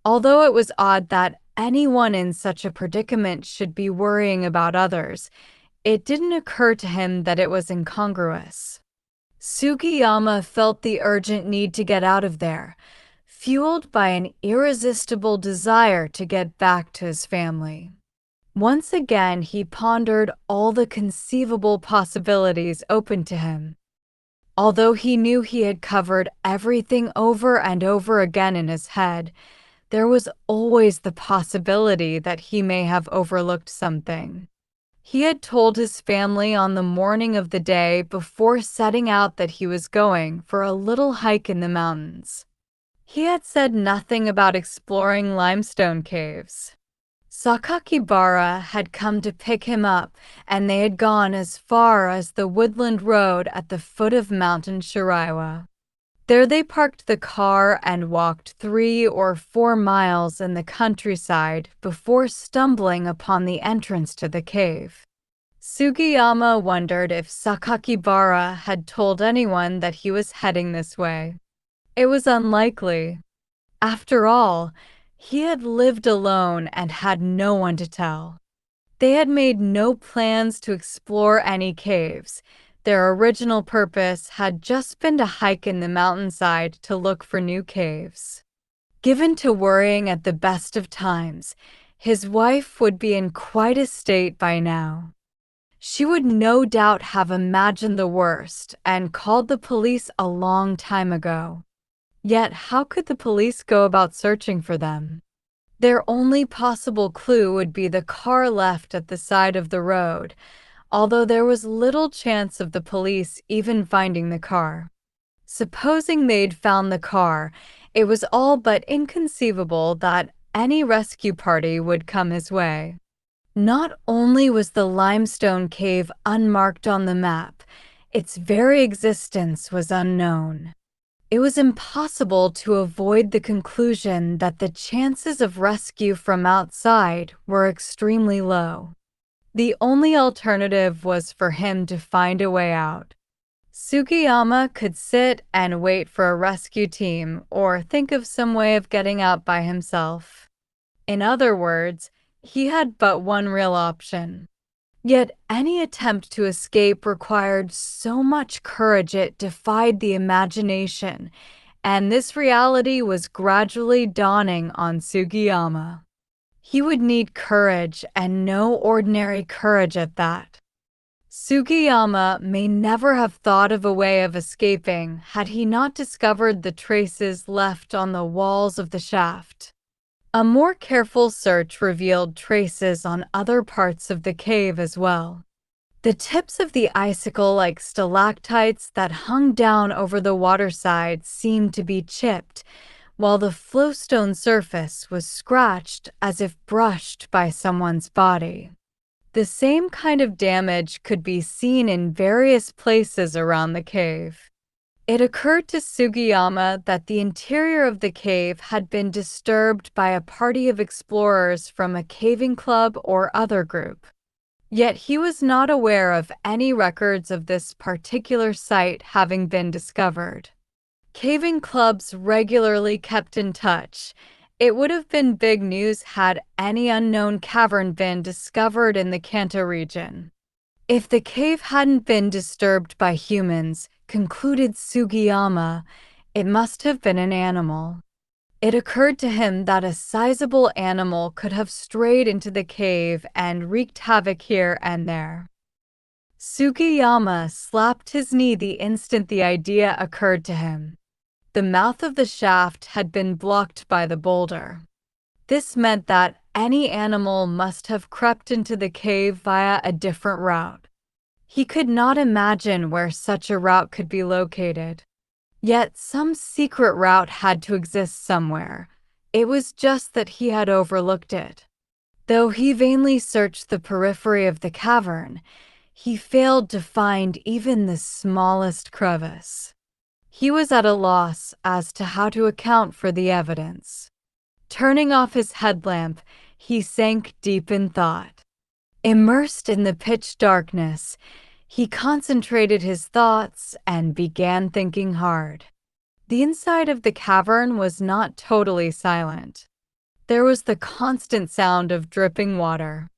Although it was odd that anyone in such a predicament should be worrying about others, it didn't occur to him that it was incongruous. Sugiyama felt the urgent need to get out of there, fueled by an irresistible desire to get back to his family. Once again, he pondered all the conceivable possibilities open to him. Although he knew he had covered everything over and over again in his head, there was always the possibility that he may have overlooked something. He had told his family on the morning of the day before setting out that he was going for a little hike in the mountains. He had said nothing about exploring limestone caves. Sakakibara had come to pick him up, and they had gone as far as the woodland road at the foot of Mountain Shiraiwa. There they parked the car and walked 3 or 4 miles in the countryside before stumbling upon the entrance to the cave. Sugiyama wondered if Sakakibara had told anyone that he was heading this way. It was unlikely. After all, He had lived alone and had no one to tell. They had made no plans to explore any caves. Their original purpose had just been to hike in the mountainside to look for new caves. Given to worrying at the best of times, his wife would be in quite a state by now. She would no doubt have imagined the worst and called the police a long time ago. Yet how could the police go about searching for them? Their only possible clue would be the car left at the side of the road, although there was little chance of the police even finding the car. Supposing they'd found the car, it was all but inconceivable that any rescue party would come his way. Not only was the limestone cave unmarked on the map, its very existence was unknown. It was impossible to avoid the conclusion that the chances of rescue from outside were extremely low. The only alternative was for him to find a way out. Sugiyama could sit and wait for a rescue team or think of some way of getting out by himself. In other words, he had but one real option. Yet any attempt to escape required so much courage it defied the imagination, and this reality was gradually dawning on Sugiyama. He would need courage, and no ordinary courage at that. Sugiyama may never have thought of a way of escaping had he not discovered the traces left on the walls of the shaft. A more careful search revealed traces on other parts of the cave as well. The tips of the icicle-like stalactites that hung down over the waterside seemed to be chipped, while the flowstone surface was scratched as if brushed by someone's body. The same kind of damage could be seen in various places around the cave. It occurred to Sugiyama that the interior of the cave had been disturbed by a party of explorers from a caving club or other group. Yet he was not aware of any records of this particular site having been discovered. Caving clubs regularly kept in touch. It would have been big news had any unknown cavern been discovered in the Kanto region. If the cave hadn't been disturbed by humans, concluded Sugiyama, it must have been an animal. It occurred to him that a sizable animal could have strayed into the cave and wreaked havoc here and there. Sugiyama slapped his knee the instant the idea occurred to him. The mouth of the shaft had been blocked by the boulder. This meant that any animal must have crept into the cave via a different route. He could not imagine where such a route could be located. Yet some secret route had to exist somewhere. It was just that he had overlooked it. Though he vainly searched the periphery of the cavern, he failed to find even the smallest crevice. He was at a loss as to how to account for the evidence. Turning off his headlamp, he sank deep in thought. Immersed in the pitch darkness, he concentrated his thoughts and began thinking hard. The inside of the cavern was not totally silent. There was the constant sound of dripping water.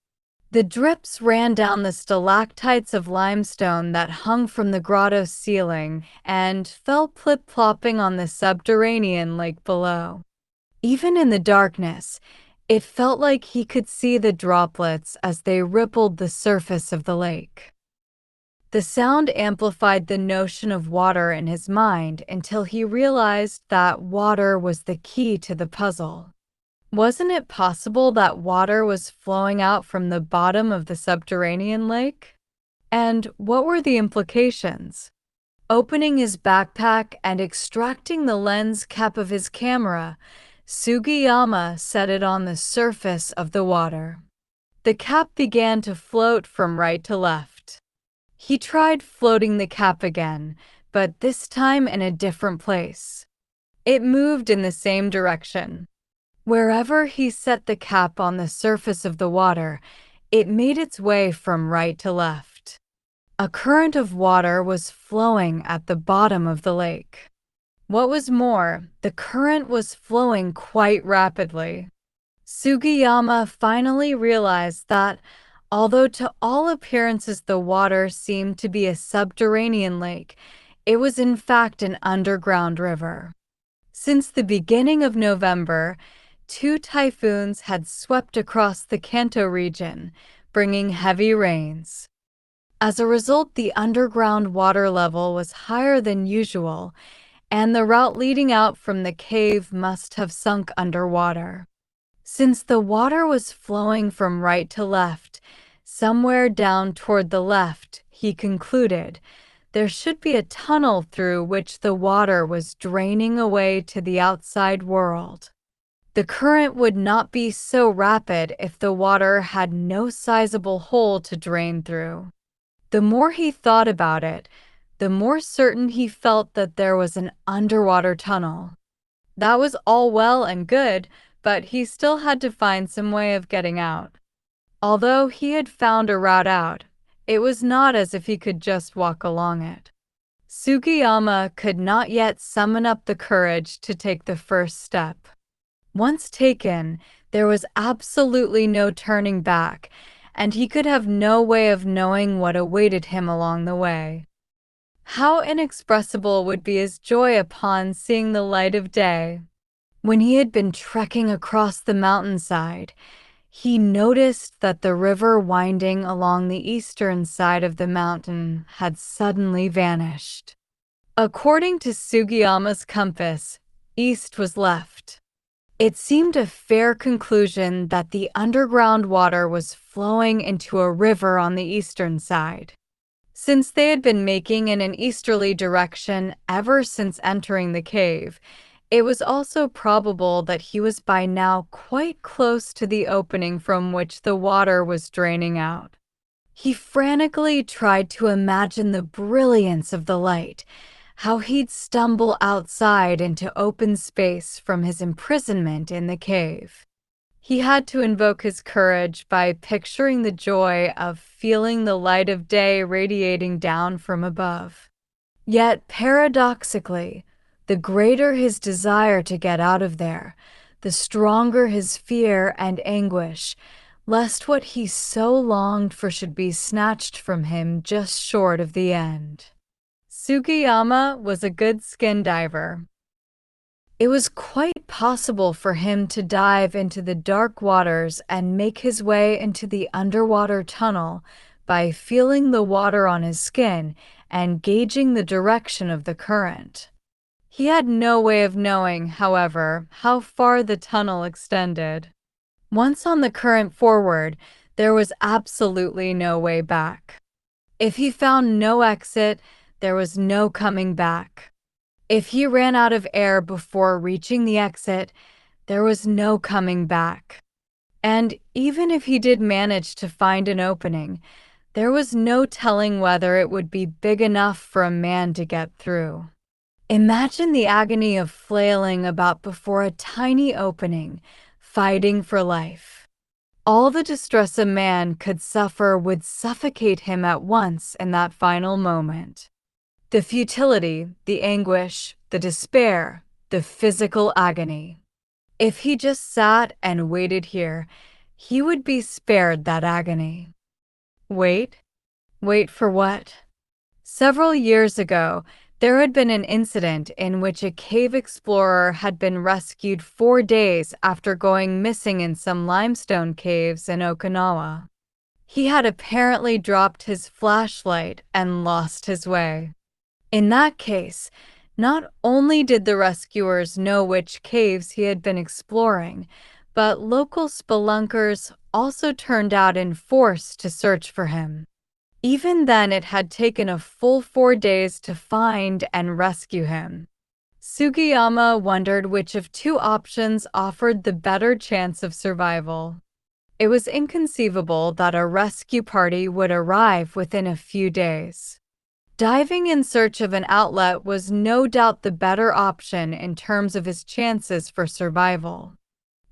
The drips ran down the stalactites of limestone that hung from the grotto's ceiling and fell plip-plopping on the subterranean lake below. Even in the darkness, it felt like he could see the droplets as they rippled the surface of the lake. The sound amplified the notion of water in his mind until he realized that water was the key to the puzzle. Wasn't it possible that water was flowing out from the bottom of the subterranean lake? And what were the implications? Opening his backpack and extracting the lens cap of his camera, Sugiyama set it on the surface of the water. The cap began to float from right to left. He tried floating the cap again, but this time in a different place. It moved in the same direction. Wherever he set the cap on the surface of the water, it made its way from right to left. A current of water was flowing at the bottom of the lake. What was more, the current was flowing quite rapidly. Sugiyama finally realized that, although to all appearances the water seemed to be a subterranean lake, it was in fact an underground river. Since the beginning of November, 2 typhoons had swept across the Kanto region, bringing heavy rains. As a result, the underground water level was higher than usual, and the route leading out from the cave must have sunk underwater. Since the water was flowing from right to left, somewhere down toward the left, he concluded, there should be a tunnel through which the water was draining away to the outside world. The current would not be so rapid if the water had no sizable hole to drain through. The more he thought about it, the more certain he felt that there was an underwater tunnel. That was all well and good, but he still had to find some way of getting out. Although he had found a route out, it was not as if he could just walk along it. Sugiyama could not yet summon up the courage to take the first step. Once taken, there was absolutely no turning back, and he could have no way of knowing what awaited him along the way. How inexpressible would be his joy upon seeing the light of day. When he had been trekking across the mountainside, he noticed that the river winding along the eastern side of the mountain had suddenly vanished. According to Sugiyama's compass, east was left. It seemed a fair conclusion that the underground water was flowing into a river on the eastern side. Since they had been making in an easterly direction ever since entering the cave, it was also probable that he was by now quite close to the opening from which the water was draining out. He frantically tried to imagine the brilliance of the light, how he'd stumble outside into open space from his imprisonment in the cave. He had to invoke his courage by picturing the joy of feeling the light of day radiating down from above. Yet, paradoxically, the greater his desire to get out of there, the stronger his fear and anguish, lest what he so longed for should be snatched from him just short of the end. Sugiyama was a good skin diver. It was quite possible for him to dive into the dark waters and make his way into the underwater tunnel by feeling the water on his skin and gauging the direction of the current. He had no way of knowing, however, how far the tunnel extended. Once on the current forward, there was absolutely no way back. If he found no exit, there was no coming back. If he ran out of air before reaching the exit, there was no coming back. And even if he did manage to find an opening, there was no telling whether it would be big enough for a man to get through. Imagine the agony of flailing about before a tiny opening, fighting for life. All the distress a man could suffer would suffocate him at once in that final moment. The futility, the anguish, the despair, the physical agony. If he just sat and waited here, he would be spared that agony. Wait? Wait for what? Several years ago, there had been an incident in which a cave explorer had been rescued 4 days after going missing in some limestone caves in Okinawa. He had apparently dropped his flashlight and lost his way. In that case, not only did the rescuers know which caves he had been exploring, but local spelunkers also turned out in force to search for him. Even then, it had taken a full 4 days to find and rescue him. Sugiyama wondered which of 2 options offered the better chance of survival. It was inconceivable that a rescue party would arrive within a few days. Diving in search of an outlet was no doubt the better option in terms of his chances for survival.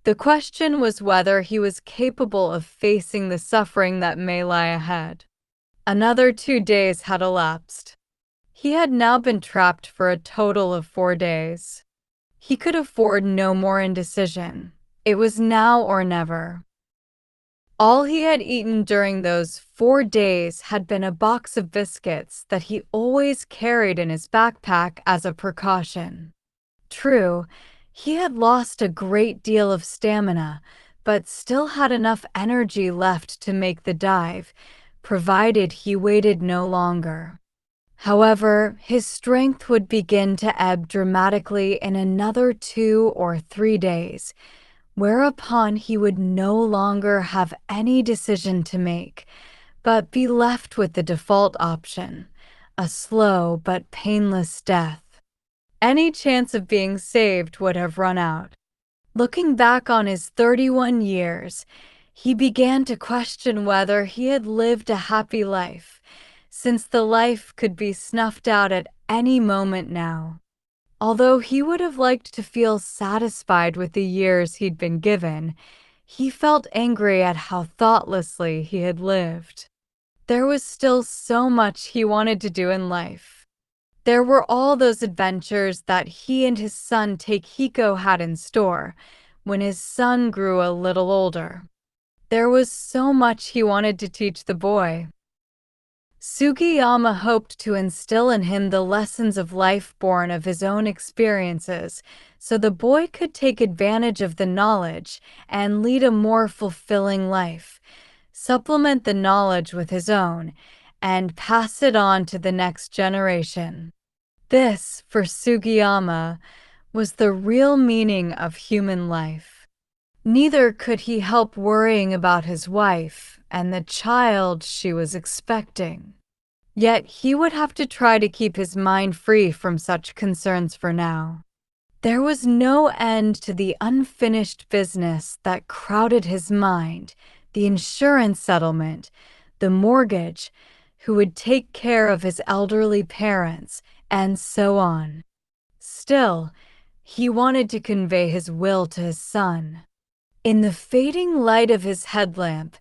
The question was whether he was capable of facing the suffering that may lie ahead. Another 2 days had elapsed. He had now been trapped for a total of 4 days. He could afford no more indecision. It was now or never. All he had eaten during those 4 days had been a box of biscuits that he always carried in his backpack as a precaution. True, he had lost a great deal of stamina, but still had enough energy left to make the dive, provided he waited no longer. However, his strength would begin to ebb dramatically in another 2 or 3 days, whereupon he would no longer have any decision to make, but be left with the default option, a slow but painless death. Any chance of being saved would have run out. Looking back on his 31 years, he began to question whether he had lived a happy life, since the life could be snuffed out at any moment now. Although he would have liked to feel satisfied with the years he'd been given, he felt angry at how thoughtlessly he had lived. There was still so much he wanted to do in life. There were all those adventures that he and his son Takehiko had in store when his son grew a little older. There was so much he wanted to teach the boy. Sugiyama hoped to instill in him the lessons of life born of his own experiences, so the boy could take advantage of the knowledge and lead a more fulfilling life, supplement the knowledge with his own, and pass it on to the next generation. This, for Sugiyama, was the real meaning of human life. Neither could he help worrying about his wife and the child she was expecting. Yet he would have to try to keep his mind free from such concerns for now. There was no end to the unfinished business that crowded his mind, the insurance settlement, the mortgage, who would take care of his elderly parents, and so on. Still, he wanted to convey his will to his son. In the fading light of his headlamp,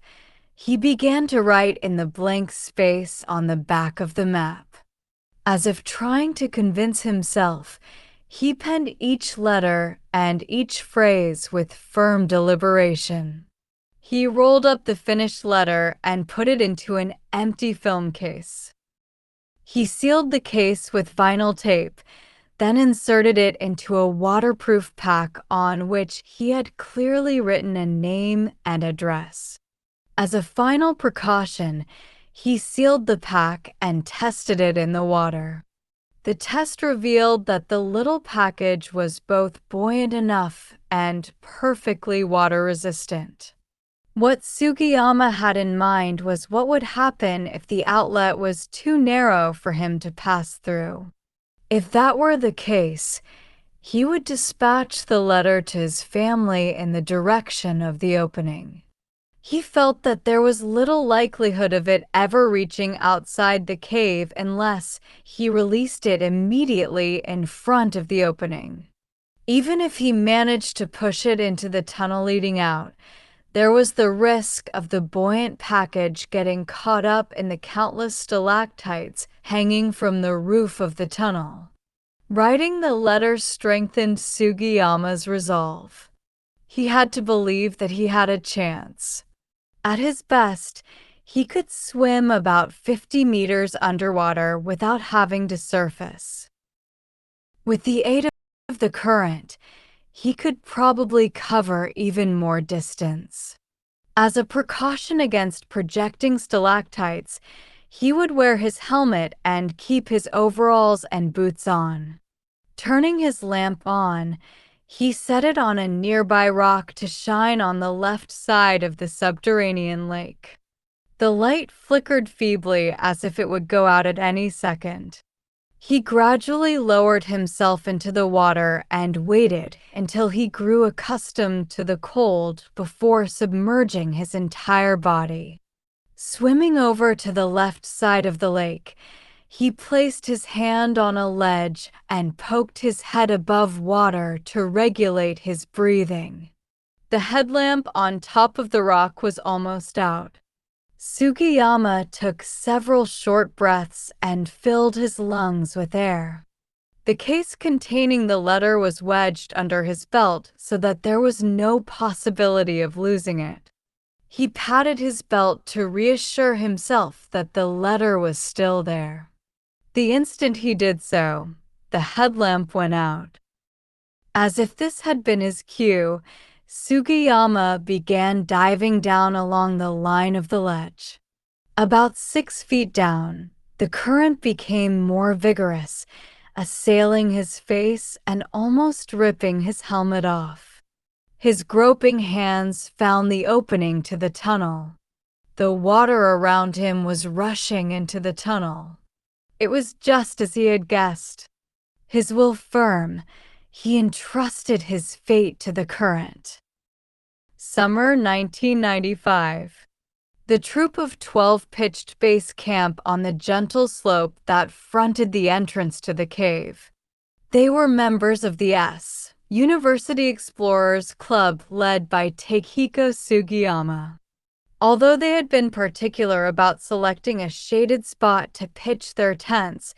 he began to write in the blank space on the back of the map. As if trying to convince himself, he penned each letter and each phrase with firm deliberation. He rolled up the finished letter and put it into an empty film case. He sealed the case with vinyl tape, then inserted it into a waterproof pack on which he had clearly written a name and address. As a final precaution, he sealed the pack and tested it in the water. The test revealed that the little package was both buoyant enough and perfectly water-resistant. What Sugiyama had in mind was what would happen if the outlet was too narrow for him to pass through. If that were the case, he would dispatch the letter to his family in the direction of the opening. He felt that there was little likelihood of it ever reaching outside the cave unless he released it immediately in front of the opening. Even if he managed to push it into the tunnel leading out, there was the risk of the buoyant package getting caught up in the countless stalactites hanging from the roof of the tunnel. Writing the letter strengthened Sugiyama's resolve. He had to believe that he had a chance. At his best, he could swim about 50 meters underwater without having to surface. With the aid of the current, he could probably cover even more distance. As a precaution against projecting stalactites, he would wear his helmet and keep his overalls and boots on. Turning his lamp on, he set it on a nearby rock to shine on the left side of the subterranean lake. The light flickered feebly as if it would go out at any second. He gradually lowered himself into the water and waited until he grew accustomed to the cold before submerging his entire body. Swimming over to the left side of the lake, he placed his hand on a ledge and poked his head above water to regulate his breathing. The headlamp on top of the rock was almost out. Sugiyama took several short breaths and filled his lungs with air. The case containing the letter was wedged under his belt so that there was no possibility of losing it. He patted his belt to reassure himself that the letter was still there. The instant he did so, the headlamp went out. As if this had been his cue, Sugiyama began diving down along the line of the ledge. About 6 feet down, the current became more vigorous, assailing his face and almost ripping his helmet off. His groping hands found the opening to the tunnel. The water around him was rushing into the tunnel. It was just as he had guessed. His will firm, he entrusted his fate to the current. Summer 1995. The troop of 12 pitched base camp on the gentle slope that fronted the entrance to the cave. They were members of the University Explorers Club led by Takehiko Sugiyama. Although they had been particular about selecting a shaded spot to pitch their tents,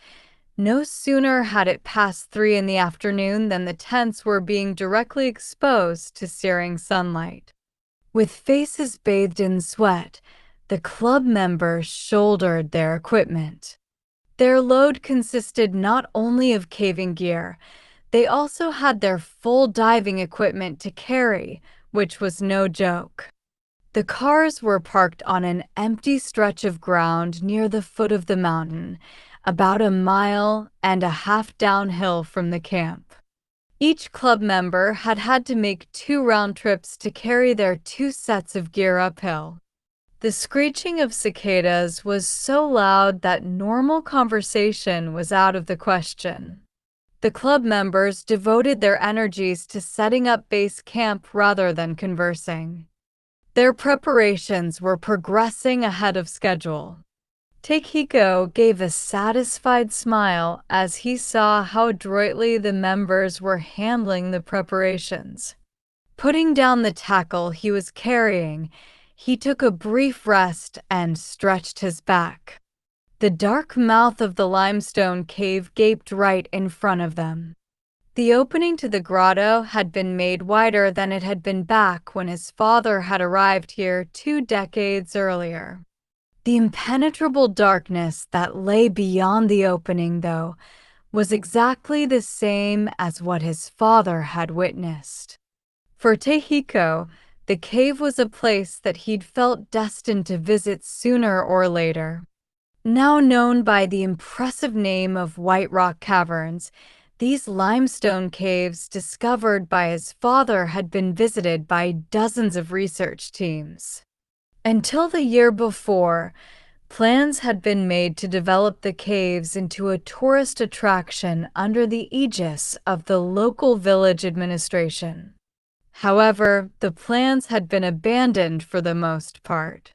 no sooner had it passed 3 in the afternoon than the tents were being directly exposed to searing sunlight. With faces bathed in sweat, the club members shouldered their equipment. Their load consisted not only of caving gear, they also had their full diving equipment to carry, which was no joke. The cars were parked on an empty stretch of ground near the foot of the mountain, about 1.5 miles downhill from the camp. Each club member had had to make 2 round trips to carry their 2 sets of gear uphill. The screeching of cicadas was so loud that normal conversation was out of the question. The club members devoted their energies to setting up base camp rather than conversing. Their preparations were progressing ahead of schedule. Takehiko gave a satisfied smile as he saw how adroitly the members were handling the preparations. Putting down the tackle he was carrying, he took a brief rest and stretched his back. The dark mouth of the limestone cave gaped right in front of them. The opening to the grotto had been made wider than it had been back when his father had arrived here 2 decades earlier. The impenetrable darkness that lay beyond the opening, though, was exactly the same as what his father had witnessed. For Takehiko, the cave was a place that he'd felt destined to visit sooner or later. Now known by the impressive name of White Rock Caverns, these limestone caves discovered by his father had been visited by dozens of research teams. Until the year before, plans had been made to develop the caves into a tourist attraction under the aegis of the local village administration. However, the plans had been abandoned for the most part.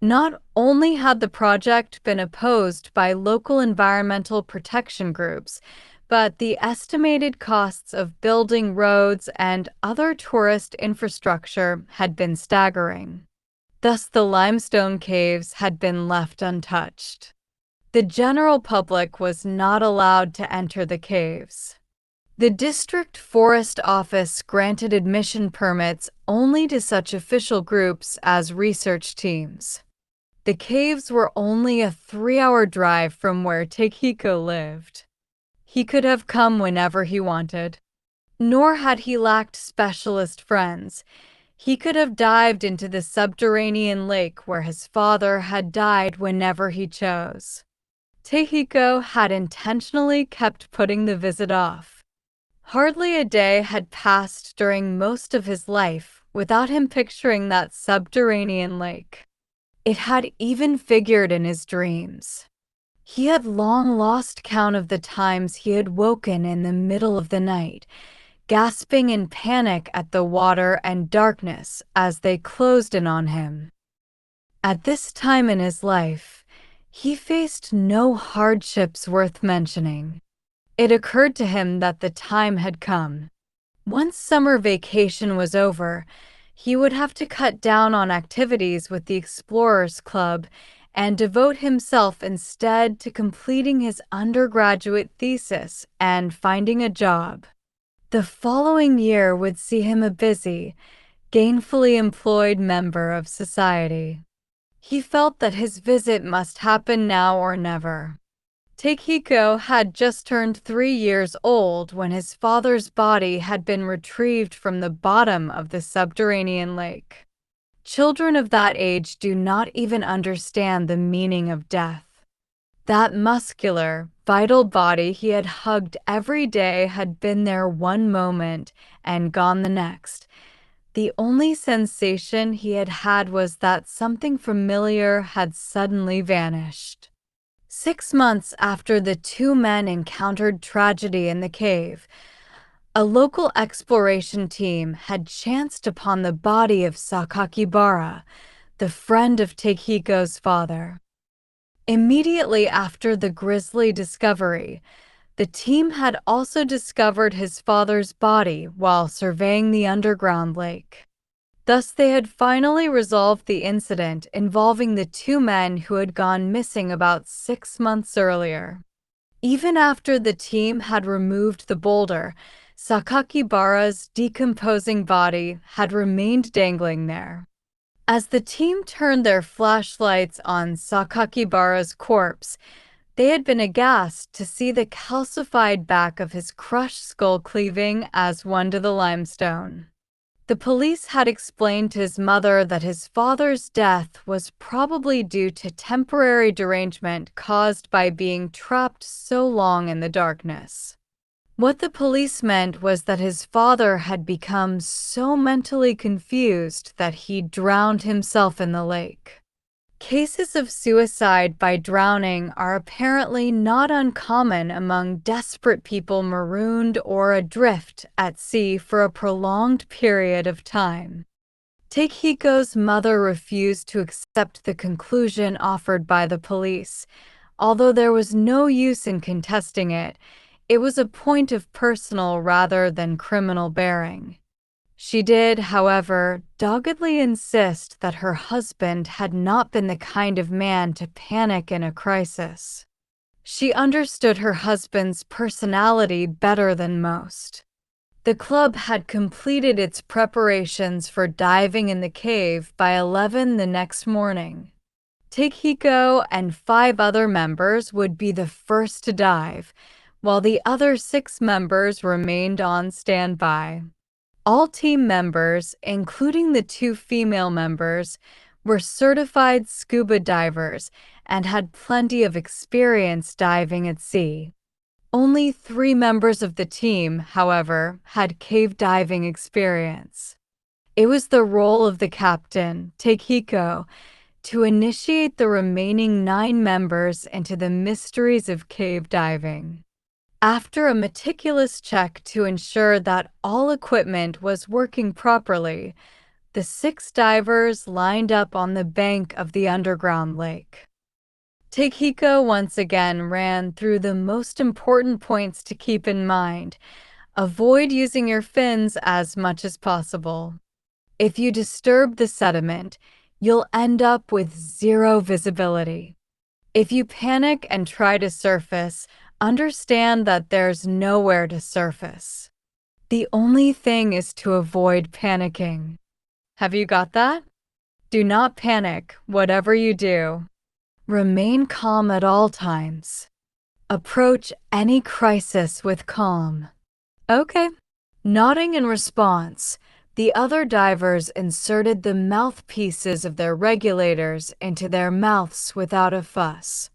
Not only had the project been opposed by local environmental protection groups, but the estimated costs of building roads and other tourist infrastructure had been staggering. Thus, the limestone caves had been left untouched. The general public was not allowed to enter the caves. The district forest office granted admission permits only to such official groups as research teams. The caves were only a 3-hour drive from where Takehiko lived. He could have come whenever he wanted. Nor had he lacked specialist friends. He could have dived into the subterranean lake where his father had died whenever he chose. Takehiko had intentionally kept putting the visit off. Hardly a day had passed during most of his life without him picturing that subterranean lake. It had even figured in his dreams. He had long lost count of the times he had woken in the middle of the night, gasping in panic at the water and darkness as they closed in on him. At this time in his life, he faced no hardships worth mentioning. It occurred to him that the time had come. Once summer vacation was over, He would have to cut down on activities with the Explorers Club and devote himself instead to completing his undergraduate thesis and finding a job. The following year would see him a busy, gainfully employed member of society. He felt that his visit must happen now or never. Takehiko had just turned 3 years old when his father's body had been retrieved from the bottom of the subterranean lake. Children of that age do not even understand the meaning of death. That muscular, vital body he had hugged every day had been there one moment and gone the next. The only sensation he had had was that something familiar had suddenly vanished. 6 months after the two men encountered tragedy in the cave, a local exploration team had chanced upon the body of Sakakibara, the friend of Takehiko's father. Immediately after the grisly discovery, the team had also discovered his father's body while surveying the underground lake. Thus, they had finally resolved the incident involving the two men who had gone missing about 6 months earlier. Even after the team had removed the boulder, Sakakibara's decomposing body had remained dangling there. As the team turned their flashlights on Sakakibara's corpse, they had been aghast to see the calcified back of his crushed skull cleaving as one to the limestone. The police had explained to his mother that his father's death was probably due to temporary derangement caused by being trapped so long in the darkness. What the police meant was that his father had become so mentally confused that he drowned himself in the lake. Cases of suicide by drowning are apparently not uncommon among desperate people marooned or adrift at sea for a prolonged period of time. Takehiko's mother refused to accept the conclusion offered by the police. Although there was no use in contesting it, it was a point of personal rather than criminal bearing. She did, however, doggedly insist that her husband had not been the kind of man to panic in a crisis. She understood her husband's personality better than most. The club had completed its preparations for diving in the cave by 11 the next morning. Takehiko and 5 other members would be the first to dive, while the other 6 members remained on standby. All team members, including the 2 female members, were certified scuba divers and had plenty of experience diving at sea. Only 3 members of the team, however, had cave diving experience. It was the role of the captain, Takehiko, to initiate the remaining 9 members into the mysteries of cave diving. After a meticulous check to ensure that all equipment was working properly, the 6 divers lined up on the bank of the underground lake. Takehiko once again ran through the most important points to keep in mind. Avoid using your fins as much as possible. If you disturb the sediment, you'll end up with 0 visibility. If you panic and try to surface, understand that there's nowhere to surface. The only thing is to avoid panicking. Have you got that? Do not panic, whatever you do. Remain calm at all times. Approach any crisis with calm. Okay. Nodding in response, the other divers inserted the mouthpieces of their regulators into their mouths without a fuss.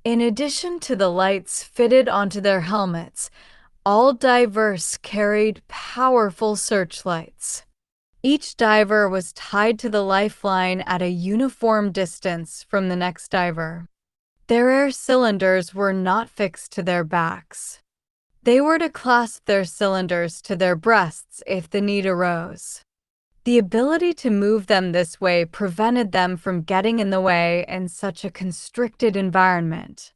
In addition to the lights fitted onto their helmets, all divers carried powerful searchlights. Each diver was tied to the lifeline at a uniform distance from the next diver. Their air cylinders were not fixed to their backs. They were to clasp their cylinders to their breasts if the need arose. The ability to move them this way prevented them from getting in the way in such a constricted environment.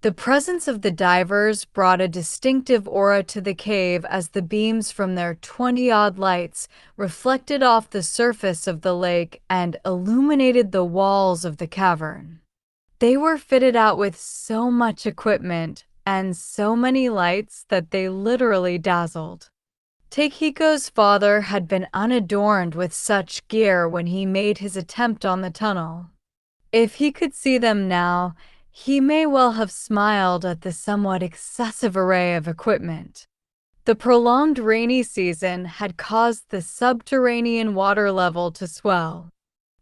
The presence of the divers brought a distinctive aura to the cave as the beams from their 20-odd lights reflected off the surface of the lake and illuminated the walls of the cavern. They were fitted out with so much equipment and so many lights that they literally dazzled. Takehiko's father had been unadorned with such gear when he made his attempt on the tunnel. If he could see them now, he may well have smiled at the somewhat excessive array of equipment. The prolonged rainy season had caused the subterranean water level to swell.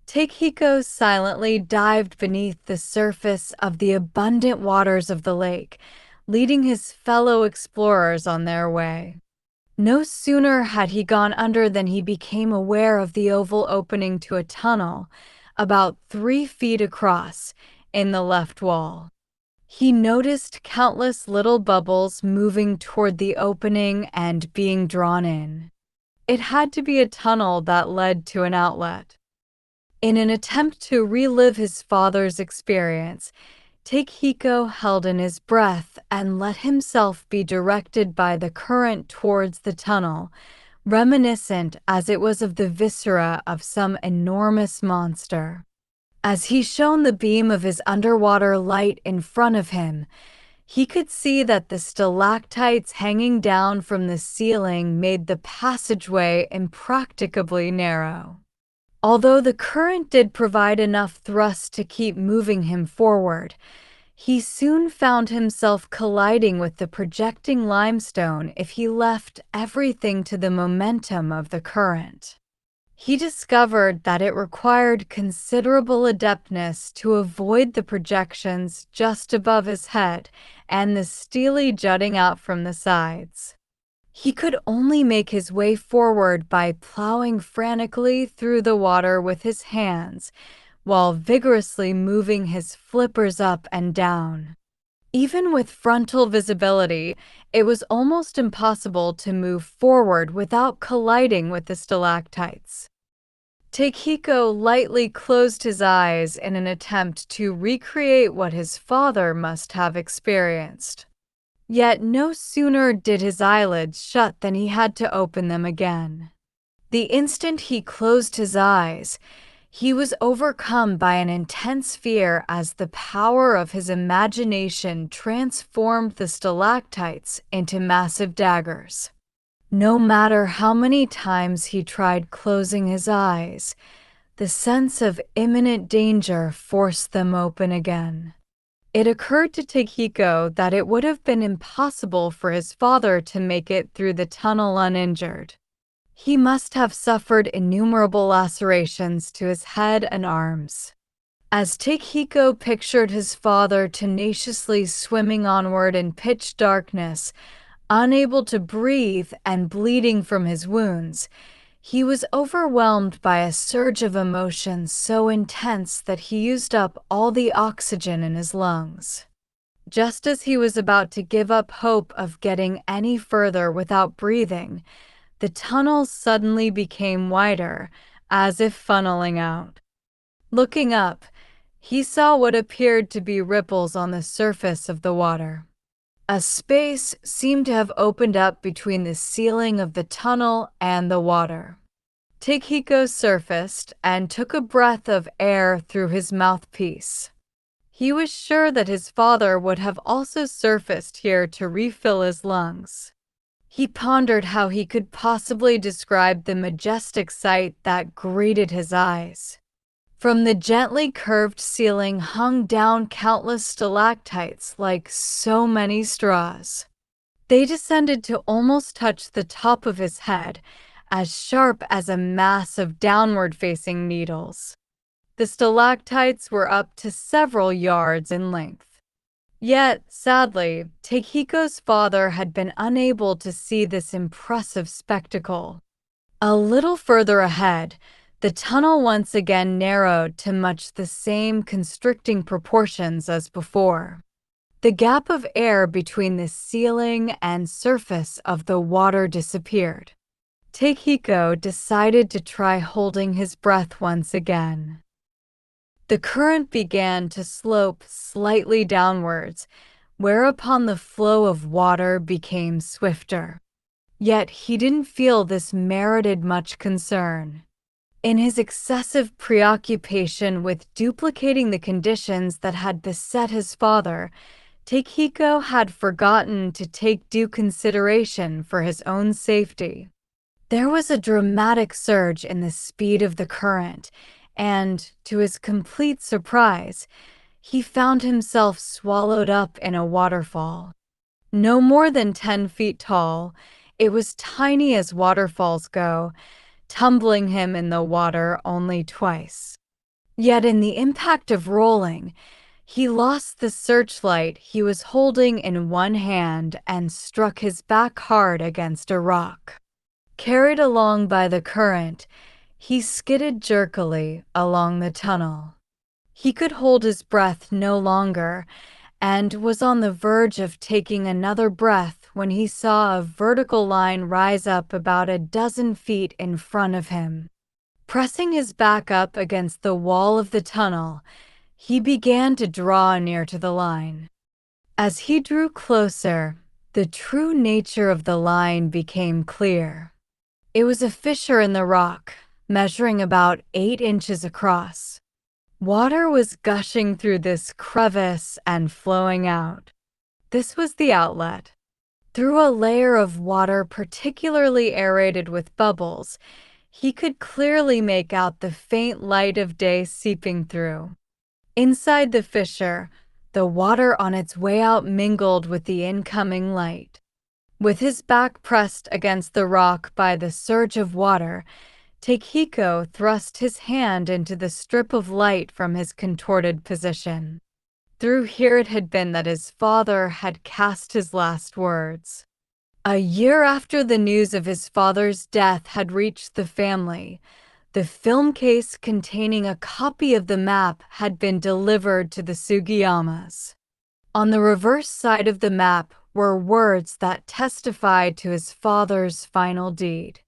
Takehiko silently dived beneath the surface of the abundant waters of the lake, leading his fellow explorers on their way. No sooner had he gone under than he became aware of the oval opening to a tunnel, about 3 feet across, in the left wall. He noticed countless little bubbles moving toward the opening and being drawn in. It had to be a tunnel that led to an outlet. In an attempt to relive his father's experience, Takehiko held in his breath and let himself be directed by the current towards the tunnel, reminiscent as it was of the viscera of some enormous monster. As he shone the beam of his underwater light in front of him, he could see that the stalactites hanging down from the ceiling made the passageway impracticably narrow. Although the current did provide enough thrust to keep moving him forward, he soon found himself colliding with the projecting limestone if he left everything to the momentum of the current. He discovered that it required considerable adeptness to avoid the projections just above his head and the steely jutting out from the sides. He could only make his way forward by plowing frantically through the water with his hands, while vigorously moving his flippers up and down. Even with frontal visibility, it was almost impossible to move forward without colliding with the stalactites. Takehiko lightly closed his eyes in an attempt to recreate what his father must have experienced. Yet no sooner did his eyelids shut than he had to open them again. The instant he closed his eyes, he was overcome by an intense fear as the power of his imagination transformed the stalactites into massive daggers. No matter how many times he tried closing his eyes, the sense of imminent danger forced them open again. It occurred to Takehiko that it would have been impossible for his father to make it through the tunnel uninjured. He must have suffered innumerable lacerations to his head and arms. As Takehiko pictured his father tenaciously swimming onward in pitch darkness, unable to breathe and bleeding from his wounds, he was overwhelmed by a surge of emotion so intense that he used up all the oxygen in his lungs. Just as he was about to give up hope of getting any further without breathing, the tunnel suddenly became wider, as if funneling out. Looking up, he saw what appeared to be ripples on the surface of the water. A space seemed to have opened up between the ceiling of the tunnel and the water. Takehiko surfaced and took a breath of air through his mouthpiece. He was sure that his father would have also surfaced here to refill his lungs. He pondered how he could possibly describe the majestic sight that greeted his eyes. From the gently curved ceiling hung down countless stalactites like so many straws. They descended to almost touch the top of his head, as sharp as a mass of downward-facing needles. The stalactites were up to several yards in length. Yet, sadly, Takehiko's father had been unable to see this impressive spectacle. A little further ahead, the tunnel once again narrowed to much the same constricting proportions as before. The gap of air between the ceiling and surface of the water disappeared. Takehiko decided to try holding his breath once again. The current began to slope slightly downwards, whereupon the flow of water became swifter. Yet he didn't feel this merited much concern. In his excessive preoccupation with duplicating the conditions that had beset his father, Takehiko had forgotten to take due consideration for his own safety. There was a dramatic surge in the speed of the current, and, to his complete surprise, he found himself swallowed up in a waterfall. No more than 10 feet tall, it was tiny as waterfalls go, tumbling him in the water only twice. Yet in the impact of rolling, he lost the searchlight he was holding in one hand and struck his back hard against a rock. Carried along by the current, he skidded jerkily along the tunnel. He could hold his breath no longer and was on the verge of taking another breath when he saw a vertical line rise up about a dozen feet in front of him. Pressing his back up against the wall of the tunnel, he began to draw near to the line. As he drew closer, the true nature of the line became clear. It was a fissure in the rock, measuring about 8 inches across. Water was gushing through this crevice and flowing out. This was the outlet. Through a layer of water particularly aerated with bubbles, he could clearly make out the faint light of day seeping through. Inside the fissure, the water on its way out mingled with the incoming light. With his back pressed against the rock by the surge of water, Takehiko thrust his hand into the strip of light from his contorted position. Through here it had been that his father had cast his last words. A year after the news of his father's death had reached the family, the film case containing a copy of the map had been delivered to the Sugiyamas. On the reverse side of the map were words that testified to his father's final deed.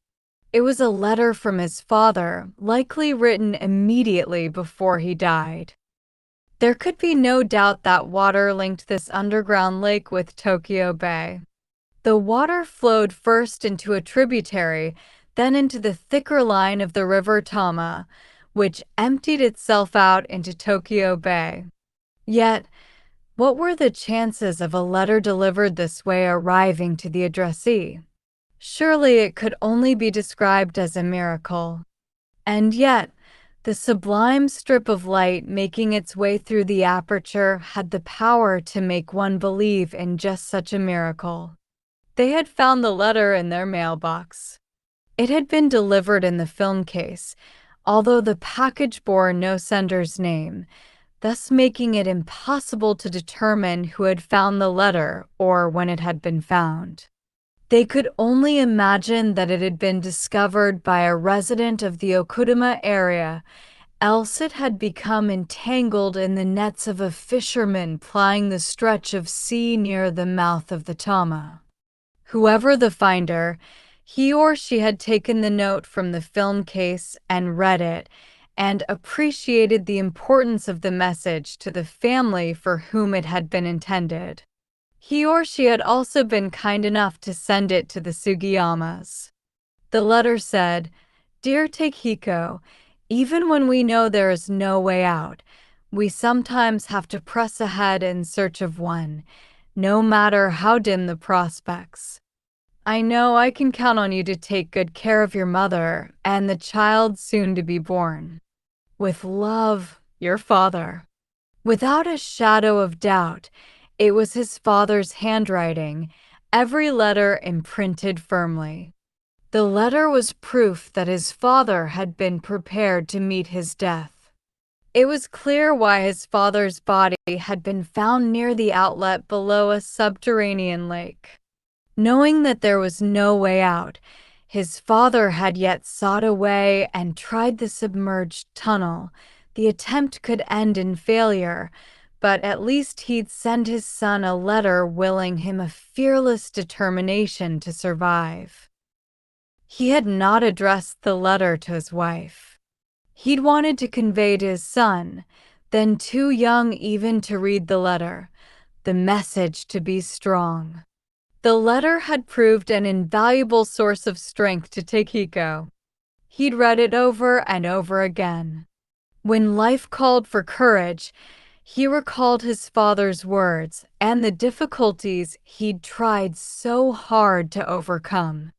It was a letter from his father, likely written immediately before he died. There could be no doubt that water linked this underground lake with Tokyo Bay. The water flowed first into a tributary, then into the thicker line of the river Tama, which emptied itself out into Tokyo Bay. Yet, what were the chances of a letter delivered this way arriving to the addressee? Surely it could only be described as a miracle. And yet, the sublime strip of light making its way through the aperture had the power to make one believe in just such a miracle. They had found the letter in their mailbox. It had been delivered in the film case, although the package bore no sender's name, thus making it impossible to determine who had found the letter or when it had been found. They could only imagine that it had been discovered by a resident of the Okudama area, else it had become entangled in the nets of a fisherman plying the stretch of sea near the mouth of the Tama. Whoever the finder, he or she had taken the note from the film case and read it, and appreciated the importance of the message to the family for whom it had been intended. He or she had also been kind enough to send it to the Sugiyamas. The letter said, "Dear Takehiko, even when we know there is no way out, we sometimes have to press ahead in search of one, no matter how dim the prospects. I know I can count on you to take good care of your mother and the child soon to be born. With love, your father." Without a shadow of doubt, it was his father's handwriting, every letter imprinted firmly. The letter was proof that his father had been prepared to meet his death. It was clear why his father's body had been found near the outlet below a subterranean lake. Knowing that there was no way out, his father had yet sought a way and tried the submerged tunnel. The attempt could end in failure, but at least he'd send his son a letter willing him a fearless determination to survive. He had not addressed the letter to his wife. He'd wanted to convey to his son, then too young even to read the letter, the message to be strong. The letter had proved an invaluable source of strength to Takehiko. He'd read it over and over again. When life called for courage, he recalled his father's words and the difficulties he'd tried so hard to overcome.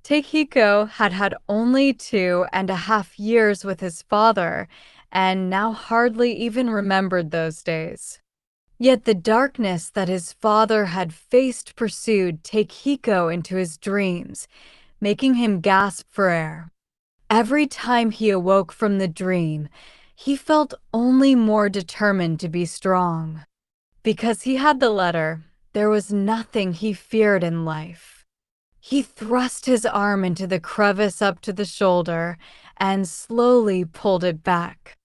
Takehiko had had only 2.5 years with his father and now hardly even remembered those days. Yet the darkness that his father had faced pursued Takehiko into his dreams, making him gasp for air. Every time he awoke from the dream, he felt only more determined to be strong. Because he had the letter, there was nothing he feared in life. He thrust his arm into the crevice up to the shoulder and slowly pulled it back.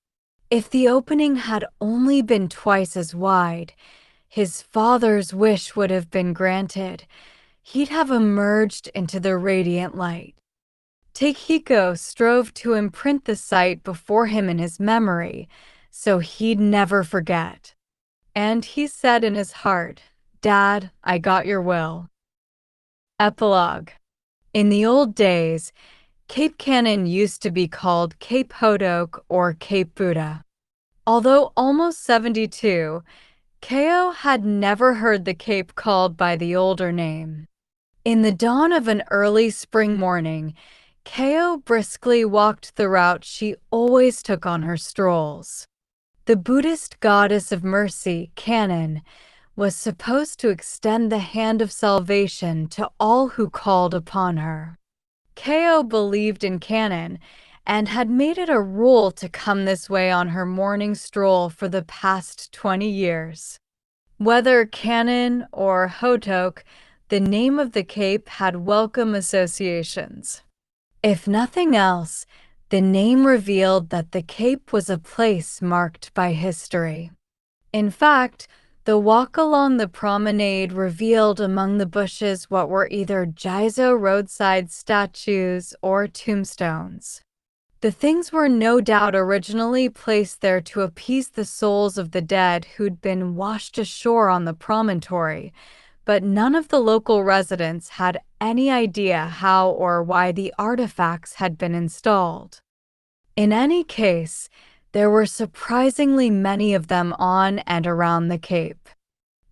If the opening had only been twice as wide, his father's wish would have been granted. He'd have emerged into the radiant light. Takehiko strove to imprint the sight before him in his memory, so he'd never forget. And he said in his heart, "Dad, I got your will." Epilogue. In the old days, Cape Cannon used to be called Cape Hodok or Cape Buddha. Although almost 72, Kao had never heard the cape called by the older name. In the dawn of an early spring morning, Kao briskly walked the route she always took on her strolls. The Buddhist goddess of mercy, Kannon, was supposed to extend the hand of salvation to all who called upon her. Kao believed in Kannon and had made it a rule to come this way on her morning stroll for the past 20 years. Whether Kannon or Hodok, the name of the cape had welcome associations. If nothing else, the name revealed that the cape was a place marked by history. In fact, the walk along the promenade revealed among the bushes what were either Jizo roadside statues or tombstones. The things were no doubt originally placed there to appease the souls of the dead who'd been washed ashore on the promontory, but none of the local residents had any idea how or why the artifacts had been installed. In any case, there were surprisingly many of them on and around the cape.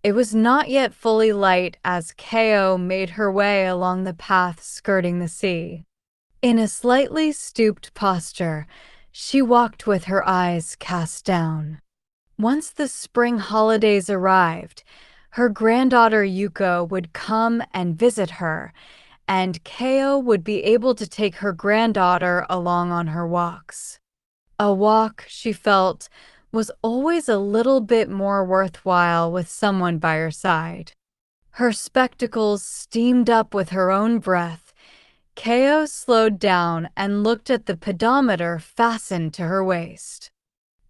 It was not yet fully light as Kao made her way along the path skirting the sea. In a slightly stooped posture, she walked with her eyes cast down. Once the spring holidays arrived, her granddaughter Yuko would come and visit her, and Kao would be able to take her granddaughter along on her walks. A walk, she felt, was always a little bit more worthwhile with someone by her side. Her spectacles steamed up with her own breath. Kao slowed down and looked at the pedometer fastened to her waist.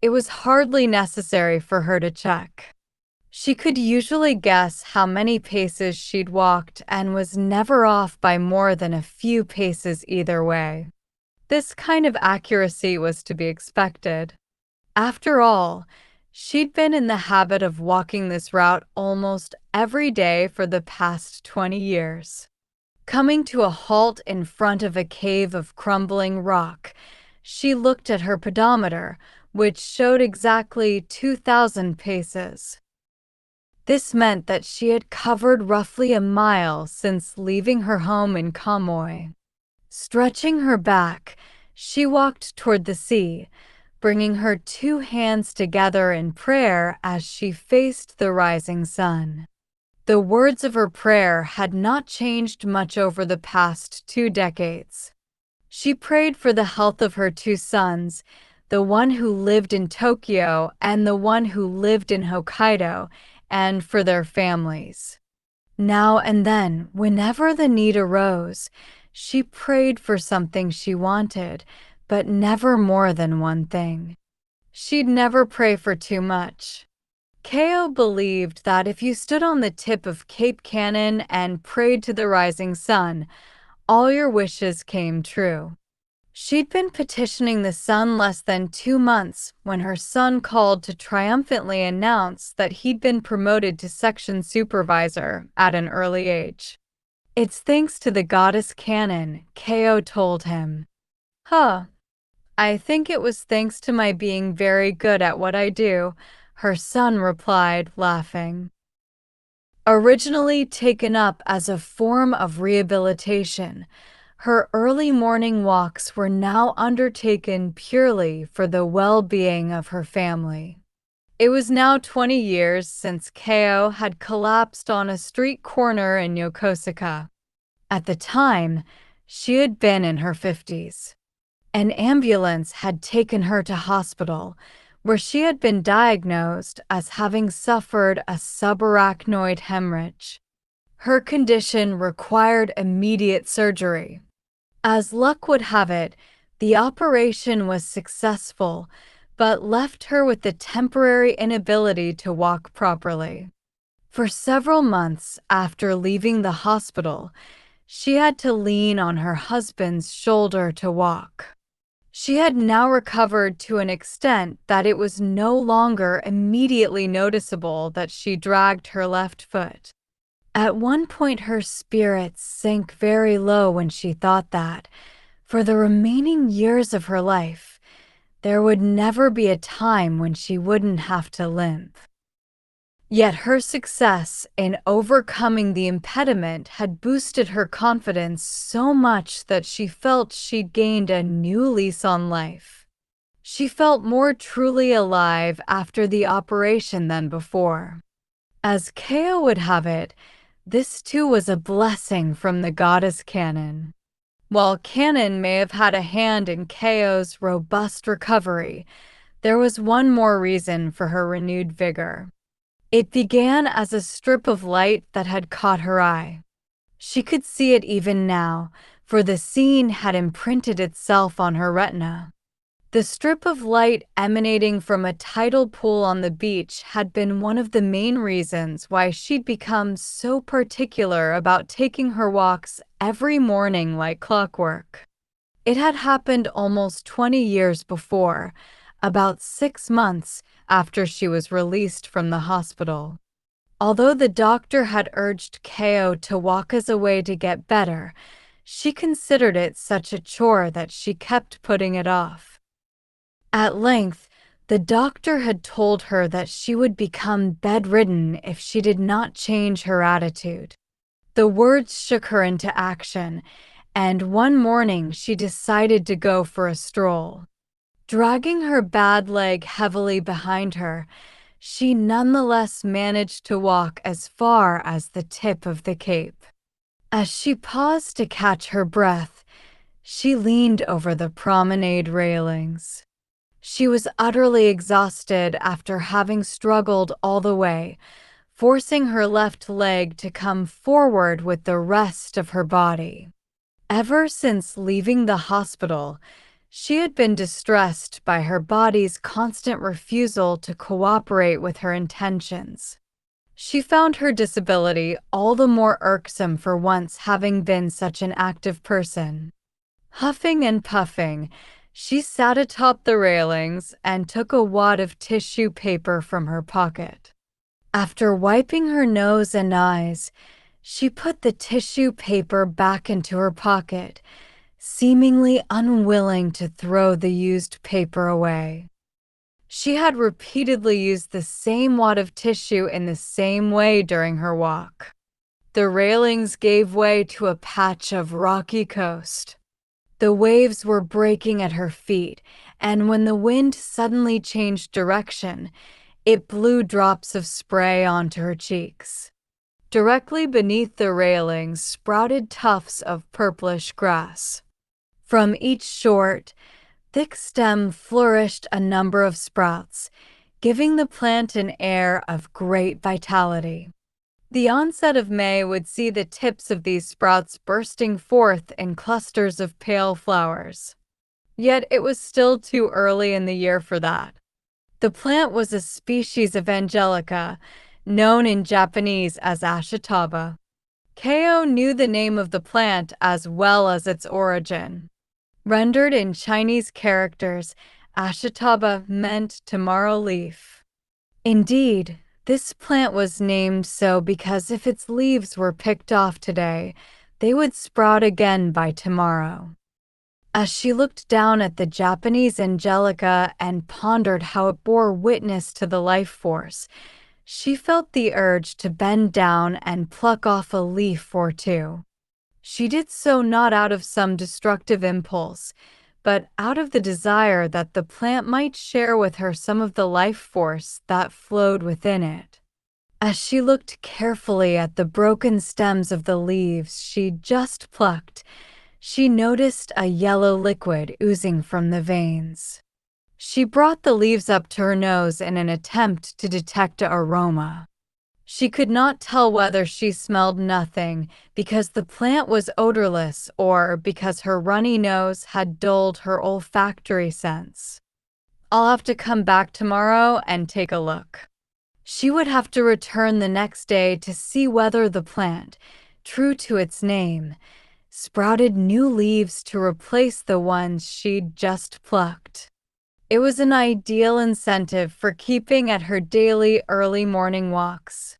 It was hardly necessary for her to check. She could usually guess how many paces she'd walked and was never off by more than a few paces either way. This kind of accuracy was to be expected. After all, she'd been in the habit of walking this route almost every day for the past 20 years. Coming to a halt in front of a cave of crumbling rock, she looked at her pedometer, which showed exactly 2,000 paces. This meant that she had covered roughly a mile since leaving her home in Kamoy. Stretching her back, she walked toward the sea, bringing her 2 hands together in prayer as she faced the rising sun. The words of her prayer had not changed much over the past 2 decades. She prayed for the health of her 2 sons, the one who lived in Tokyo and the one who lived in Hokkaido, and for their families. Now and then, whenever the need arose, she prayed for something she wanted, but never more than one thing. She'd never pray for too much. Kao believed that if you stood on the tip of Cape Cannon and prayed to the rising sun, all your wishes came true. She'd been petitioning the sun less than 2 months when her son called to triumphantly announce that he'd been promoted to section supervisor at an early age. "It's thanks to the goddess Canon," Ko told him. "Huh. I think it was thanks to my being very good at what I do," her son replied, laughing. Originally taken up as a form of rehabilitation, her early morning walks were now undertaken purely for the well-being of her family. It was now 20 years since Ko had collapsed on a street corner in Yokosuka. At the time, she had been in her 50s. An ambulance had taken her to hospital, where she had been diagnosed as having suffered a subarachnoid hemorrhage. Her condition required immediate surgery. As luck would have it, the operation was successful, but left her with the temporary inability to walk properly. For several months after leaving the hospital, she had to lean on her husband's shoulder to walk. She had now recovered to an extent that it was no longer immediately noticeable that she dragged her left foot. At one point, her spirits sank very low when she thought that, for the remaining years of her life, there would never be a time when she wouldn't have to limp. Yet her success in overcoming the impediment had boosted her confidence so much that she felt she'd gained a new lease on life. She felt more truly alive after the operation than before. As Ko would have it, this too was a blessing from the goddess Canon. While Canon may have had a hand in Ko's robust recovery, there was one more reason for her renewed vigor. It began as a strip of light that had caught her eye. She could see it even now, for the scene had imprinted itself on her retina. The strip of light emanating from a tidal pool on the beach had been one of the main reasons why she'd become so particular about taking her walks every morning like clockwork. It had happened almost 20 years before, about 6 months after she was released from the hospital. Although the doctor had urged Ko to walk as a way to get better, she considered it such a chore that she kept putting it off. At length, the doctor had told her that she would become bedridden if she did not change her attitude. The words shook her into action, and one morning she decided to go for a stroll. Dragging her bad leg heavily behind her, she nonetheless managed to walk as far as the tip of the cape. As she paused to catch her breath, she leaned over the promenade railings. She was utterly exhausted after having struggled all the way, forcing her left leg to come forward with the rest of her body. Ever since leaving the hospital, she had been distressed by her body's constant refusal to cooperate with her intentions. She found her disability all the more irksome for once having been such an active person. Huffing and puffing, she sat atop the railings and took a wad of tissue paper from her pocket. After wiping her nose and eyes, she put the tissue paper back into her pocket, seemingly unwilling to throw the used paper away. She had repeatedly used the same wad of tissue in the same way during her walk. The railings gave way to a patch of rocky coast. The waves were breaking at her feet, and when the wind suddenly changed direction, it blew drops of spray onto her cheeks. Directly beneath the railings sprouted tufts of purplish grass. From each short, thick stem flourished a number of sprouts, giving the plant an air of great vitality. The onset of May would see the tips of these sprouts bursting forth in clusters of pale flowers. Yet it was still too early in the year for that. The plant was a species of angelica, known in Japanese as ashitaba. Ko knew the name of the plant as well as its origin. Rendered in Chinese characters, Ashitaba meant tomorrow leaf. Indeed, this plant was named so because if its leaves were picked off today, they would sprout again by tomorrow. As she looked down at the Japanese angelica and pondered how it bore witness to the life force, she felt the urge to bend down and pluck off a leaf or two. She did so not out of some destructive impulse, but out of the desire that the plant might share with her some of the life force that flowed within it. As she looked carefully at the broken stems of the leaves she'd just plucked, she noticed a yellow liquid oozing from the veins. She brought the leaves up to her nose in an attempt to detect an aroma. She could not tell whether she smelled nothing because the plant was odorless or because her runny nose had dulled her olfactory sense. "I'll have to come back tomorrow and take a look." She would have to return the next day to see whether the plant, true to its name, sprouted new leaves to replace the ones she'd just plucked. It was an ideal incentive for keeping at her daily early morning walks.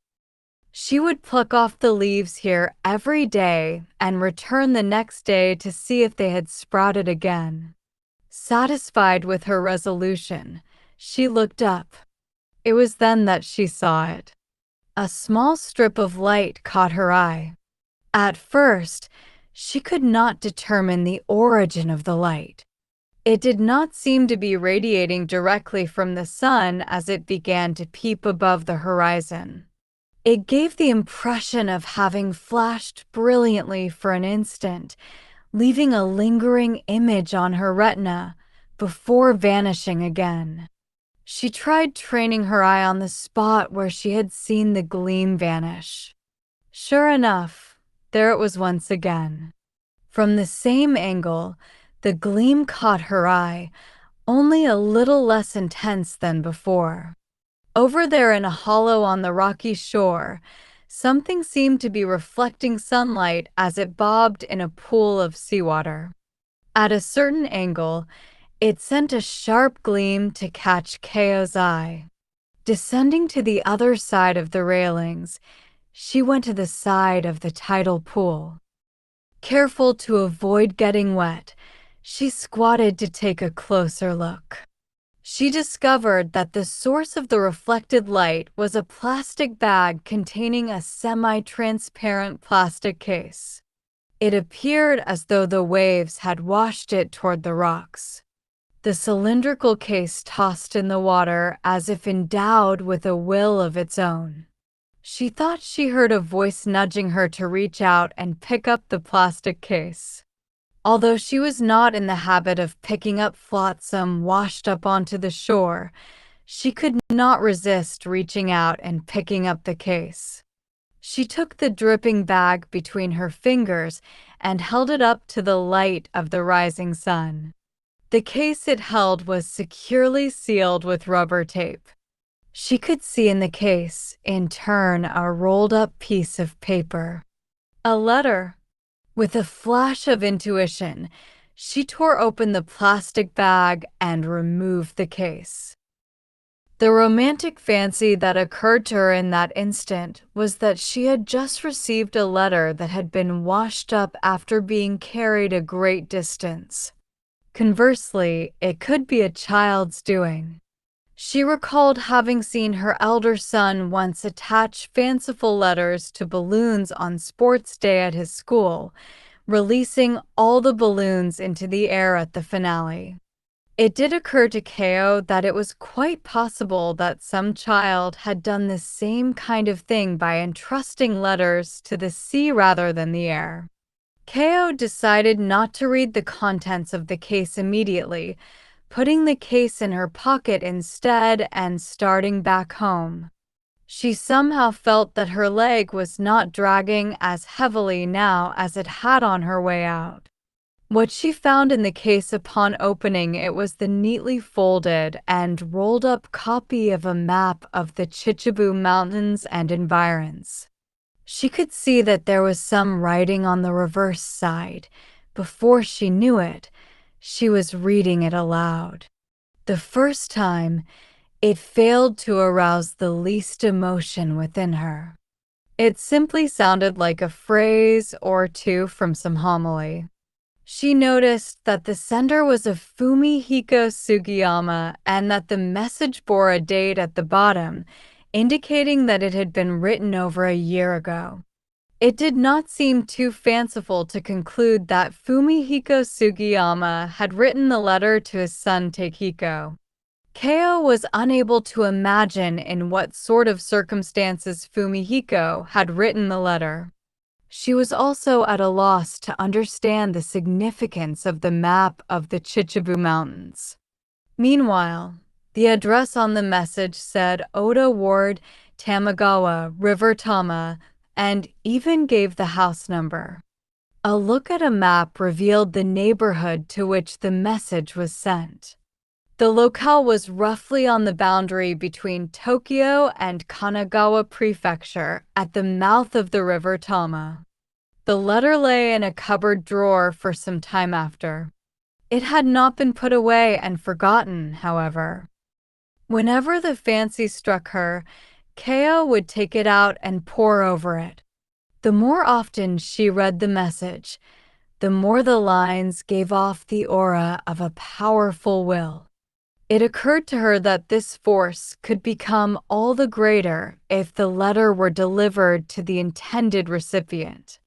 She would pluck off the leaves here every day and return the next day to see if they had sprouted again. Satisfied with her resolution, she looked up. It was then that she saw it. A small strip of light caught her eye. At first, she could not determine the origin of the light. It did not seem to be radiating directly from the sun as it began to peep above the horizon. It gave the impression of having flashed brilliantly for an instant, leaving a lingering image on her retina before vanishing again. She tried training her eye on the spot where she had seen the gleam vanish. Sure enough, there it was once again. From the same angle, the gleam caught her eye, only a little less intense than before. Over there in a hollow on the rocky shore, something seemed to be reflecting sunlight as it bobbed in a pool of seawater. At a certain angle, it sent a sharp gleam to catch Keo's eye. Descending to the other side of the railings, she went to the side of the tidal pool. Careful to avoid getting wet, she squatted to take a closer look. She discovered that the source of the reflected light was a plastic bag containing a semi-transparent plastic case. It appeared as though the waves had washed it toward the rocks. The cylindrical case tossed in the water as if endowed with a will of its own. She thought she heard a voice nudging her to reach out and pick up the plastic case. Although she was not in the habit of picking up flotsam washed up onto the shore, she could not resist reaching out and picking up the case. She took the dripping bag between her fingers and held it up to the light of the rising sun. The case it held was securely sealed with rubber tape. She could see in the case, in turn, a rolled-up piece of paper. A letter. With a flash of intuition, she tore open the plastic bag and removed the case. The romantic fancy that occurred to her in that instant was that she had just received a letter that had been washed up after being carried a great distance. Conversely, it could be a child's doing. She recalled having seen her elder son once attach fanciful letters to balloons on sports day at his school, releasing all the balloons into the air at the finale. It did occur to Keo that it was quite possible that some child had done the same kind of thing by entrusting letters to the sea rather than the air. Keo decided not to read the contents of the case immediately, putting the case in her pocket instead and starting back home. She somehow felt that her leg was not dragging as heavily now as it had on her way out. What she found in the case upon opening it was the neatly folded and rolled up copy of a map of the Chichibu Mountains and environs. She could see that there was some writing on the reverse side. Before she knew it, She was reading it aloud. The first time, it failed to arouse the least emotion within her. It simply sounded like a phrase or two from some homily. She noticed that the sender was a Fumihiko Sugiyama and that the message bore a date at the bottom, indicating that it had been written over a year ago. It did not seem too fanciful to conclude that Fumihiko Sugiyama had written the letter to his son Takehiko. Keo was unable to imagine in what sort of circumstances Fumihiko had written the letter. She was also at a loss to understand the significance of the map of the Chichibu Mountains. Meanwhile, the address on the message said Oda Ward, Tamagawa, River Tama, and even gave the house number. A look at a map revealed the neighborhood to which the message was sent. The locale was roughly on the boundary between Tokyo and Kanagawa Prefecture at the mouth of the River Tama. The letter lay in a cupboard drawer for some time after. It had not been put away and forgotten, however. Whenever the fancy struck her, Keo would take it out and pore over it. The more often she read the message, the more the lines gave off the aura of a powerful will. It occurred to her that this force could become all the greater if the letter were delivered to the intended recipient.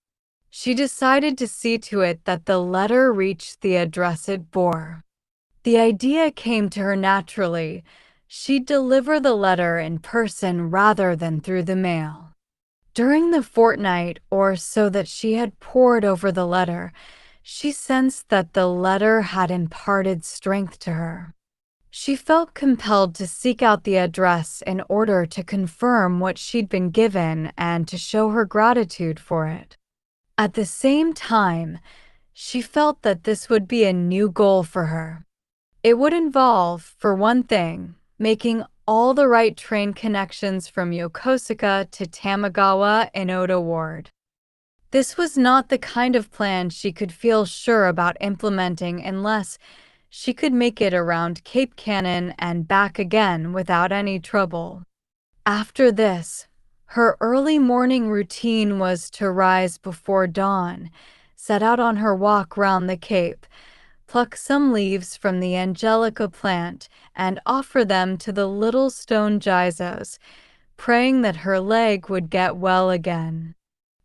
She decided to see to it that the letter reached the address it bore. The idea came to her naturally. She'd deliver the letter in person rather than through the mail. During the fortnight or so that she had pored over the letter, she sensed that the letter had imparted strength to her. She felt compelled to seek out the address in order to confirm what she'd been given and to show her gratitude for it. At the same time, she felt that this would be a new goal for her. It would involve, for one thing, making all the right train connections from Yokosuka to Tamagawa in Oda Ward. This was not the kind of plan she could feel sure about implementing unless she could make it around Cape Cannon and back again without any trouble. After this, her early morning routine was to rise before dawn, set out on her walk round the Cape, pluck some leaves from the angelica plant, and offer them to the little stone geishos, praying that her leg would get well again.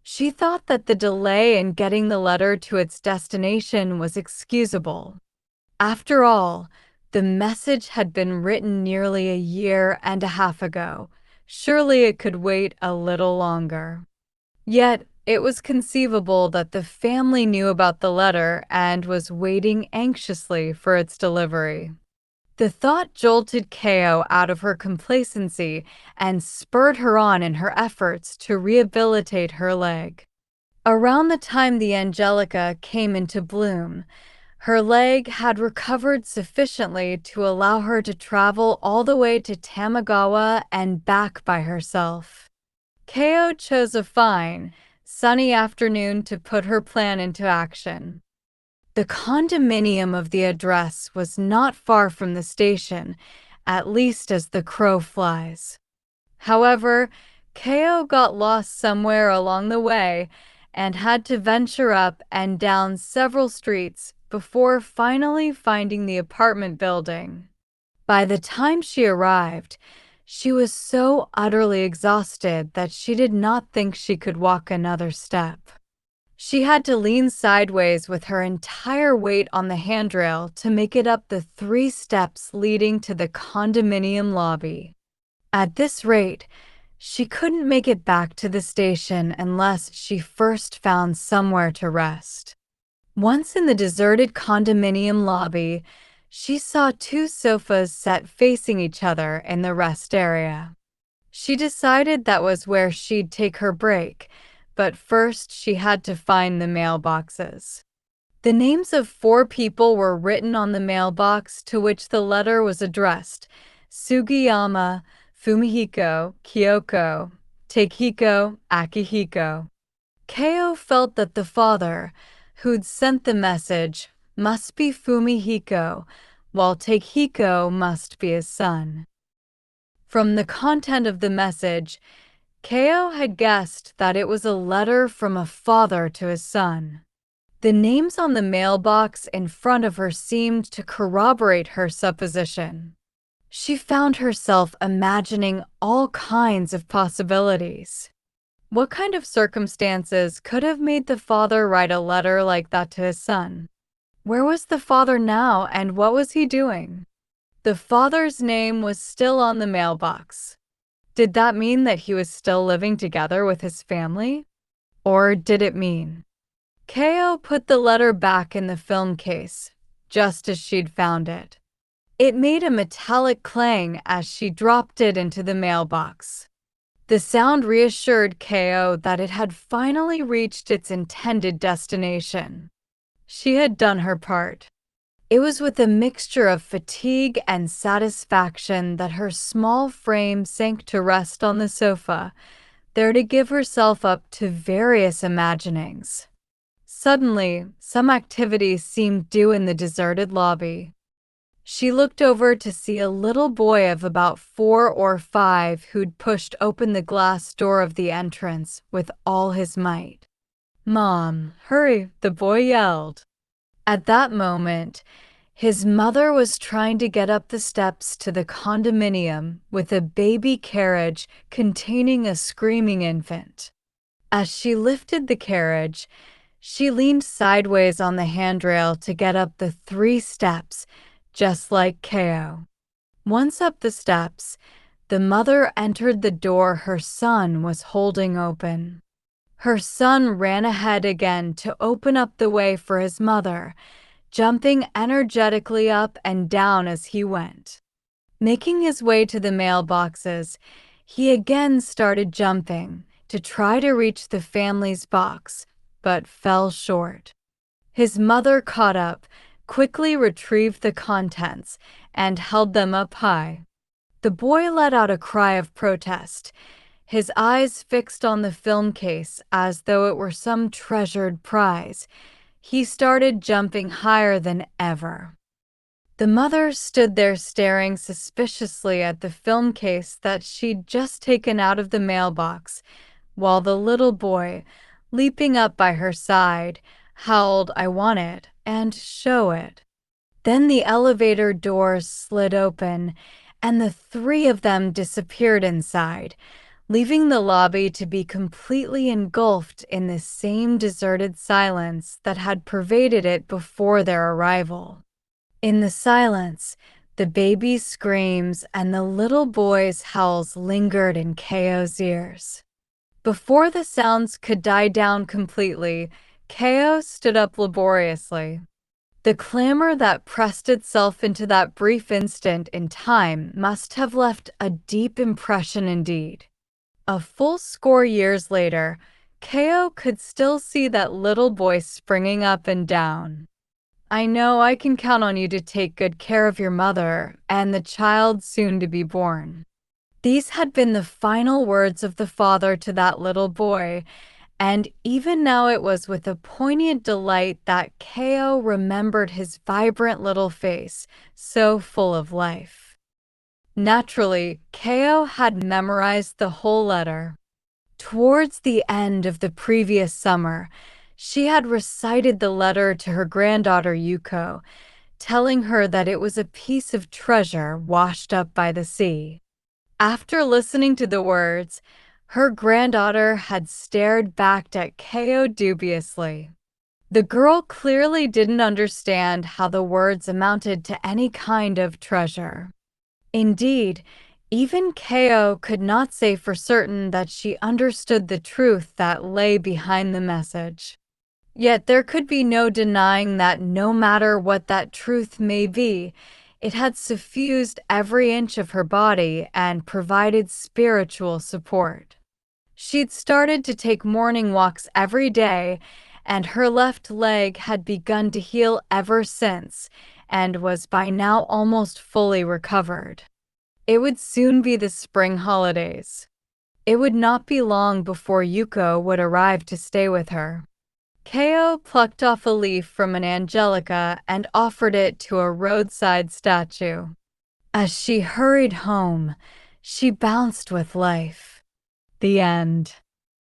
She thought that the delay in getting the letter to its destination was excusable. After all, the message had been written nearly a year and a half ago. Surely it could wait a little longer. Yet, it was conceivable that the family knew about the letter and was waiting anxiously for its delivery. The thought jolted Keo out of her complacency and spurred her on in her efforts to rehabilitate her leg. Around the time the angelica came into bloom, her leg had recovered sufficiently to allow her to travel all the way to Tamagawa and back by herself. Keo chose a fine, sunny afternoon to put her plan into action. The condominium of the address was not far from the station, at least as the crow flies. However, Keo got lost somewhere along the way and had to venture up and down several streets before finally finding the apartment building. By the time she arrived, she was so utterly exhausted that she did not think she could walk another step. She had to lean sideways with her entire weight on the handrail to make it up the 3 steps leading to the condominium lobby. At this rate, she couldn't make it back to the station unless she first found somewhere to rest. Once in the deserted condominium lobby, she saw 2 sofas set facing each other in the rest area. She decided that was where she'd take her break, but first she had to find the mailboxes. The names of 4 people were written on the mailbox to which the letter was addressed: Sugiyama, Fumihiko, Kyoko, Takehiko, Akihiko. Keo felt that the father, who'd sent the message, must be Fumihiko, while Takehiko must be his son. From the content of the message, Keo had guessed that it was a letter from a father to his son. The names on the mailbox in front of her seemed to corroborate her supposition. She found herself imagining all kinds of possibilities. What kind of circumstances could have made the father write a letter like that to his son? Where was the father now, and what was he doing? The father's name was still on the mailbox. Did that mean that he was still living together with his family? Or did it mean? Keo put the letter back in the film case, just as she'd found it. It made a metallic clang as she dropped it into the mailbox. The sound reassured Keo that it had finally reached its intended destination. She had done her part. It was with a mixture of fatigue and satisfaction that her small frame sank to rest on the sofa, there to give herself up to various imaginings. Suddenly, some activity seemed due in the deserted lobby. She looked over to see a little boy of about 4 or 5 who'd pushed open the glass door of the entrance with all his might. "Mom, hurry," the boy yelled. At that moment, his mother was trying to get up the steps to the condominium with a baby carriage containing a screaming infant. As she lifted the carriage, she leaned sideways on the handrail to get up the 3 steps, just like Keo. Once up the steps, the mother entered the door her son was holding open. Her son ran ahead again to open up the way for his mother, jumping energetically up and down as he went. Making his way to the mailboxes, he again started jumping to try to reach the family's box, but fell short. His mother caught up, quickly retrieved the contents, and held them up high. The boy let out a cry of protest, his eyes fixed on the film case as though it were some treasured prize. He started jumping higher than ever. The mother stood there staring suspiciously at the film case that she'd just taken out of the mailbox, while the little boy, leaping up by her side, howled, "I want it," and "show it." Then the elevator doors slid open, and the 3 of them disappeared inside, leaving the lobby to be completely engulfed in the same deserted silence that had pervaded it before their arrival. In the silence, the baby's screams and the little boy's howls lingered in Keo's ears. Before the sounds could die down completely, Keo stood up laboriously. The clamor that pressed itself into that brief instant in time must have left a deep impression indeed. A full score years later, Keo could still see that little boy springing up and down. "I know I can count on you to take good care of your mother and the child soon to be born." These had been the final words of the father to that little boy, and even now it was with a poignant delight that Keo remembered his vibrant little face, so full of life. Naturally, Keo had memorized the whole letter. Towards the end of the previous summer, she had recited the letter to her granddaughter Yuko, telling her that it was a piece of treasure washed up by the sea. After listening to the words, her granddaughter had stared back at Keo dubiously. The girl clearly didn't understand how the words amounted to any kind of treasure. Indeed, even Keo could not say for certain that she understood the truth that lay behind the message. Yet there could be no denying that no matter what that truth may be, it had suffused every inch of her body and provided spiritual support. She'd started to take morning walks every day, and her left leg had begun to heal ever since, and was by now almost fully recovered. It would soon be the spring holidays. It would not be long before Yuko would arrive to stay with her. Ko plucked off a leaf from an angelica and offered it to a roadside statue. As she hurried home, she bounced with life. The end.